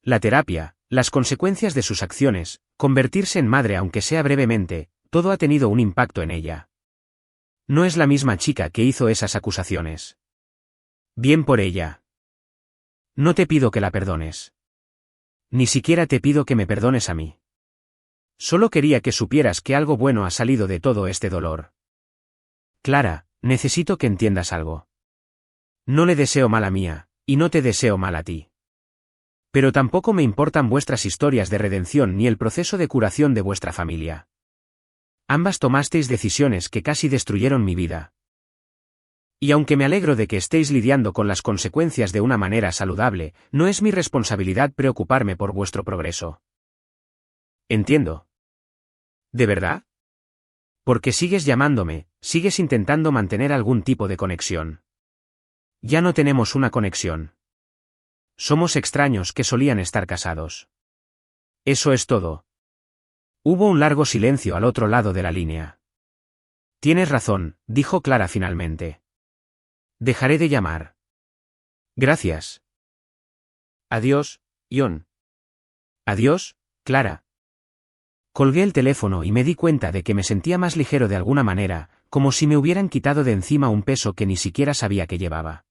[SPEAKER 1] La terapia, las consecuencias de sus acciones, convertirse en madre aunque sea brevemente, todo ha tenido un impacto en ella. No es la misma chica que hizo esas acusaciones. Bien por ella. No te pido que la perdones. Ni siquiera te pido que me perdones a mí. Solo quería que supieras que algo bueno ha salido de todo este dolor. Clara, necesito que entiendas algo. No le deseo mal a Mía, y no te deseo mal a ti. Pero tampoco me importan vuestras historias de redención ni el proceso de curación de vuestra familia. Ambas tomasteis decisiones que casi destruyeron mi vida. Y aunque me alegro de que estéis lidiando con las consecuencias de una manera saludable, no es mi responsabilidad preocuparme por vuestro progreso. Entiendo. ¿De verdad? Porque sigues llamándome, sigues intentando mantener algún tipo de conexión. Ya no tenemos una conexión. Somos extraños que solían estar casados. Eso es todo. Hubo un largo silencio al otro lado de la línea. Tienes razón, dijo Clara finalmente. Dejaré de llamar. Gracias.
[SPEAKER 2] Adiós, John.
[SPEAKER 1] Adiós, Clara. Colgué el teléfono y me di cuenta de que me sentía más ligero de alguna manera, como si me hubieran quitado de encima un peso que ni siquiera sabía que llevaba.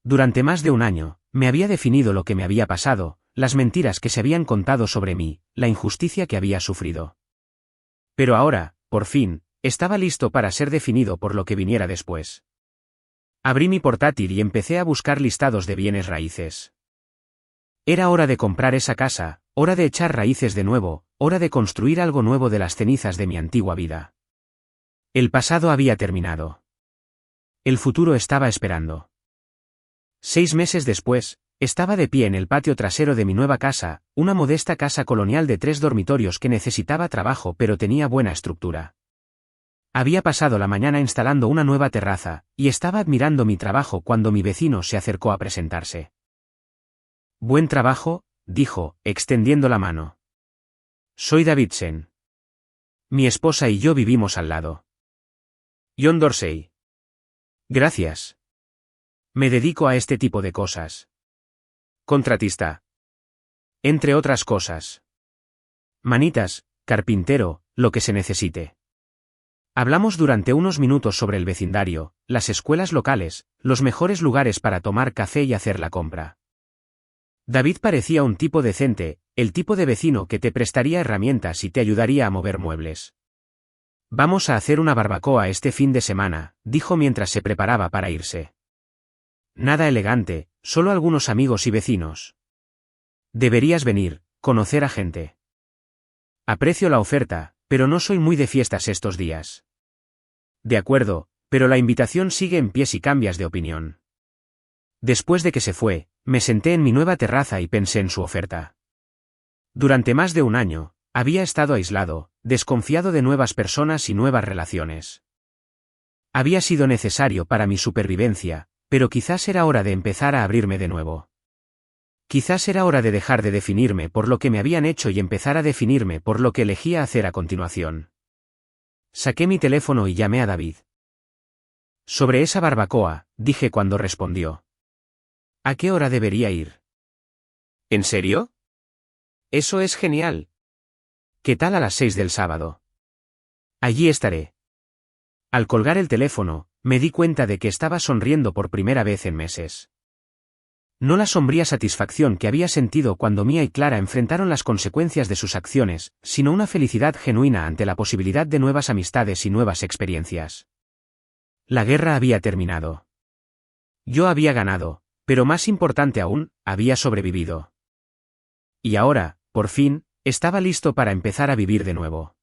[SPEAKER 1] Durante más de un año, me había definido lo que me había pasado, las mentiras que se habían contado sobre mí, la injusticia que había sufrido. Pero ahora, por fin, estaba listo para ser definido por lo que viniera después. Abrí mi portátil y empecé a buscar listados de bienes raíces. Era hora de comprar esa casa, hora de echar raíces de nuevo, hora de construir algo nuevo de las cenizas de mi antigua vida. El pasado había terminado. El futuro estaba esperando. 6 meses después, estaba de pie en el patio trasero de mi nueva casa, una modesta casa colonial de 3 dormitorios que necesitaba trabajo pero tenía buena estructura. Había pasado la mañana instalando una nueva terraza, y estaba admirando mi trabajo cuando mi vecino se acercó a presentarse. Buen trabajo, dijo, extendiendo la mano. Soy Davidson. Mi esposa y yo vivimos al lado.
[SPEAKER 2] John Dorsey.
[SPEAKER 1] Gracias. Me dedico a este tipo de cosas.
[SPEAKER 2] Contratista.
[SPEAKER 1] Entre otras cosas. Manitas, carpintero, lo que se necesite. Hablamos durante unos minutos sobre el vecindario, las escuelas locales, los mejores lugares para tomar café y hacer la compra. David parecía un tipo decente, el tipo de vecino que te prestaría herramientas y te ayudaría a mover muebles. Vamos a hacer una barbacoa este fin de semana, dijo mientras se preparaba para irse. Nada elegante, solo algunos amigos y vecinos. Deberías venir, conocer a gente. Aprecio la oferta, pero no soy muy de fiestas estos días. De acuerdo, pero la invitación sigue en pie si cambias de opinión. Después de que se fue, me senté en mi nueva terraza y pensé en su oferta. Durante más de un año, había estado aislado, desconfiado de nuevas personas y nuevas relaciones. Había sido necesario para mi supervivencia, pero quizás era hora de empezar a abrirme de nuevo. Quizás era hora de dejar de definirme por lo que me habían hecho y empezar a definirme por lo que elegía hacer a continuación. Saqué mi teléfono y llamé a David. Sobre esa barbacoa, dije cuando respondió. ¿A qué hora debería ir?
[SPEAKER 2] ¿En serio? Eso es genial.
[SPEAKER 1] ¿Qué tal a las 6 del sábado? Allí estaré. Al colgar el teléfono, me di cuenta de que estaba sonriendo por primera vez en meses. No la sombría satisfacción que había sentido cuando Mia y Clara enfrentaron las consecuencias de sus acciones, sino una felicidad genuina ante la posibilidad de nuevas amistades y nuevas experiencias. La guerra había terminado. Yo había ganado, pero más importante aún, había sobrevivido. Y ahora, por fin, estaba listo para empezar a vivir de nuevo.